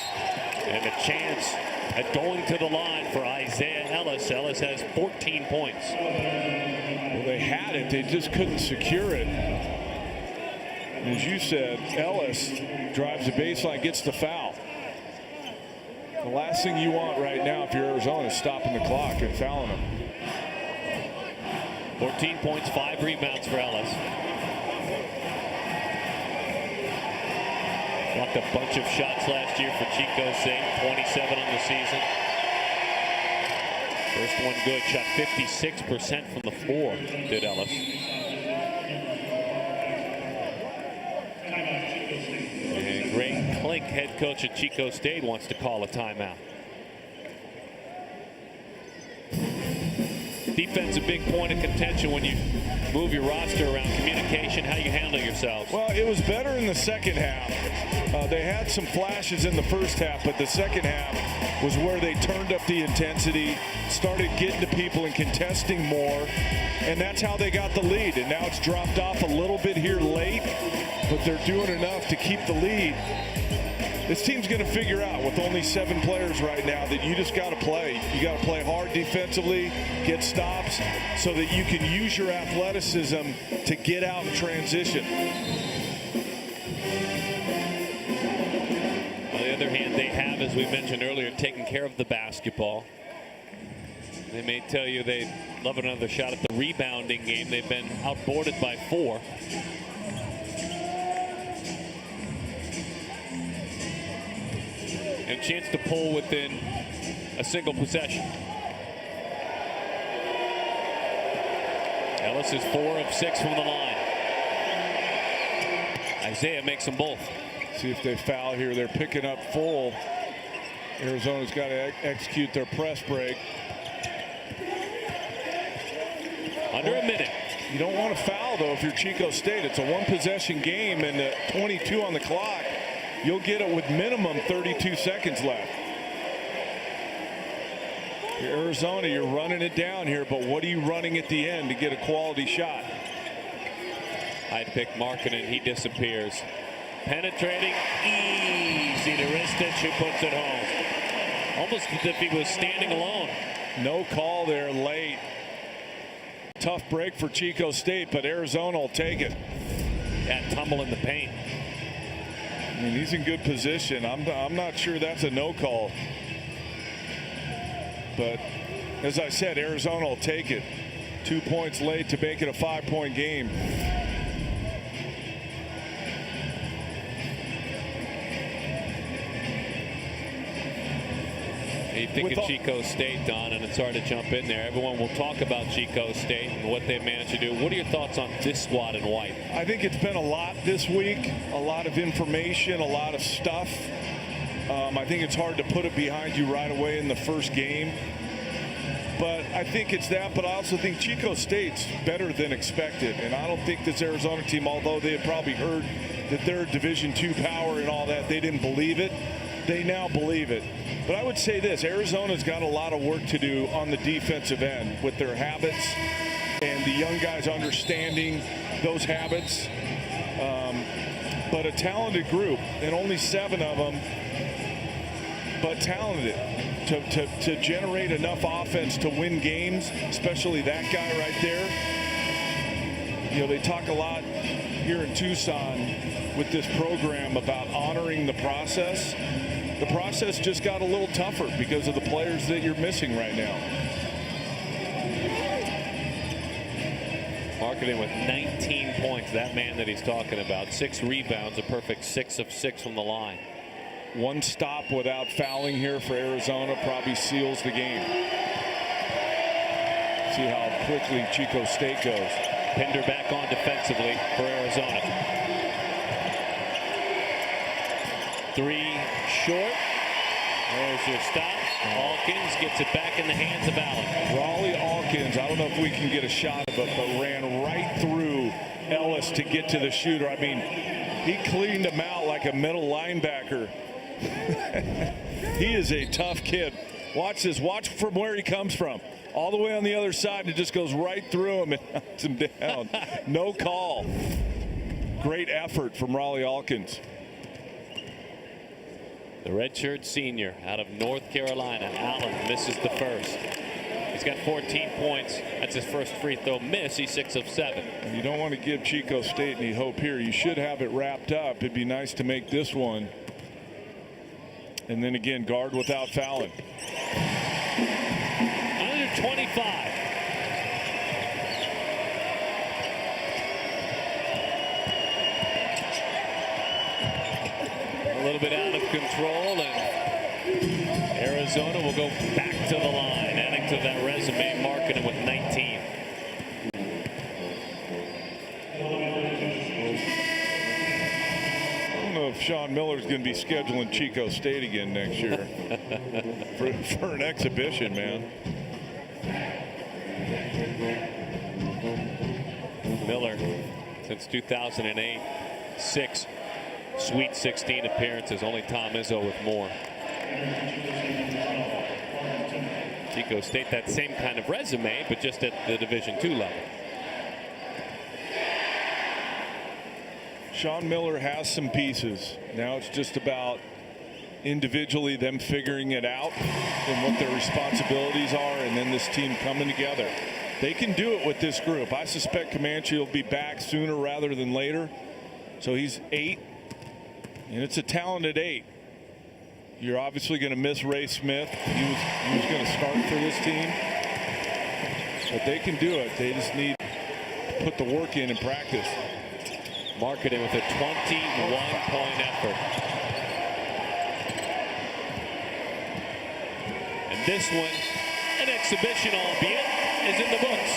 And a chance at going to the line for Isaiah Ellis. Ellis has 14 points. Well, they had it. They just couldn't secure it. As you said, Ellis drives the baseline, gets the foul. The last thing you want right now if you're Arizona is stopping the clock and fouling them. 14 points, 5 rebounds for Ellis. Blocked a bunch of shots last year for Chico State, 27 on the season. First one good, shot 56% from the floor, did Ellis. And Greg Klink, head coach at Chico State, wants to call a timeout. Defense a big point of contention when you move your roster around. Communication, how you handle yourselves. Well, it was better in the second half. They had some flashes in the first half, but the second half was where they turned up the intensity, started getting to people and contesting more, and that's how they got the lead. And now it's dropped off a little bit here late, but they're doing enough to keep the lead. This team's going to figure out with only 7 players right now that you just got to play. You got to play hard defensively, get stops so that you can use your athleticism to get out and transition. On the other hand, they have, as we mentioned earlier, taken care of the basketball. They may tell you they'd love another shot at the rebounding game. They've been outboarded by 4. And a chance to pull within a single possession. Ellis is 4 of 6 from the line. Isaiah makes them both. See if they foul here. They're picking up full. Arizona's got to execute their press break. Under a minute. You don't want to foul, though, if you're Chico State. It's a 1-possession game and 22 on the clock. You'll get it with minimum 32 seconds left. You're Arizona, you're running it down here, but what are you running at the end to get a quality shot? I'd pick Markkanen, he disappears. Penetrating, easy to Ristich, who puts it home. Almost as if he was standing alone. No call there late. Tough break for Chico State, but Arizona will take it. That tumble in the paint. I mean, he's in good position. I'm not sure that's a no call. But as I said, Arizona will take it. 2 points late to make it a 5-point game. You think of Chico State, Don, and it's hard to jump in there. Everyone will talk about Chico State and what they managed to do. What are your thoughts on this squad in white? I think it's been a lot this week, a lot of information, a lot of stuff. I think it's hard to put it behind you right away in the first game. But I think it's that, but I also think Chico State's better than expected. And I don't think this Arizona team, although they had probably heard that they're a Division II power and all that, they didn't believe it. They now believe it. But I would say this, Arizona's got a lot of work to do on the defensive end with their habits and the young guys understanding those habits. But a talented group, and only 7 of them, but talented to generate enough offense to win games, especially that guy right there. You know, they talk a lot here in Tucson with this program about honoring the process. The process just got a little tougher because of the players that you're missing right now. Markkanen with 19 points, that man that he's talking about. 6 rebounds, a perfect 6 of 6 from the line. One stop without fouling here for Arizona probably seals the game. See how quickly Chico State goes. Pinder back on defensively for Arizona. 3 short. There's your stop. Alkins gets it back in the hands of Allen. Raleigh Alkins, I don't know if we can get a shot of it, but ran right through Ellis to get to the shooter. I mean, he cleaned him out like a middle linebacker. He is a tough kid. Watch this. Watch from where he comes from. All the way on the other side, and it just goes right through him and knocks him down. No call. Great effort from Raleigh Alkins. The redshirt senior out of North Carolina, Allen, misses the first. He's got 14 points. That's his first free throw miss. He's 6 of 7. And you don't want to give Chico State any hope here. You should have it wrapped up. It'd be nice to make this one. And then again, guard without fouling. Under 25. A little bit out of control, and Arizona will go back to the line, adding to that resume, marking it with 19. I don't know if Sean Miller's going to be scheduling Chico State again next year for an exhibition, man. Miller, since 2008, 6 Sweet 16 appearances, only Tom Izzo with more. Chico State, that same kind of resume, but just at the Division II level. Sean Miller has some pieces. Now it's just about individually them figuring it out and what their responsibilities are, and then this team coming together. They can do it with this group. I suspect Comanche will be back sooner rather than later. So he's 8. And it's a talented 8. You're obviously going to miss Ray Smith. He was going to start for this team. But they can do it. They just need to put the work in and practice. Marketing with a 21-point effort. And this one, an exhibition albeit, is in the books.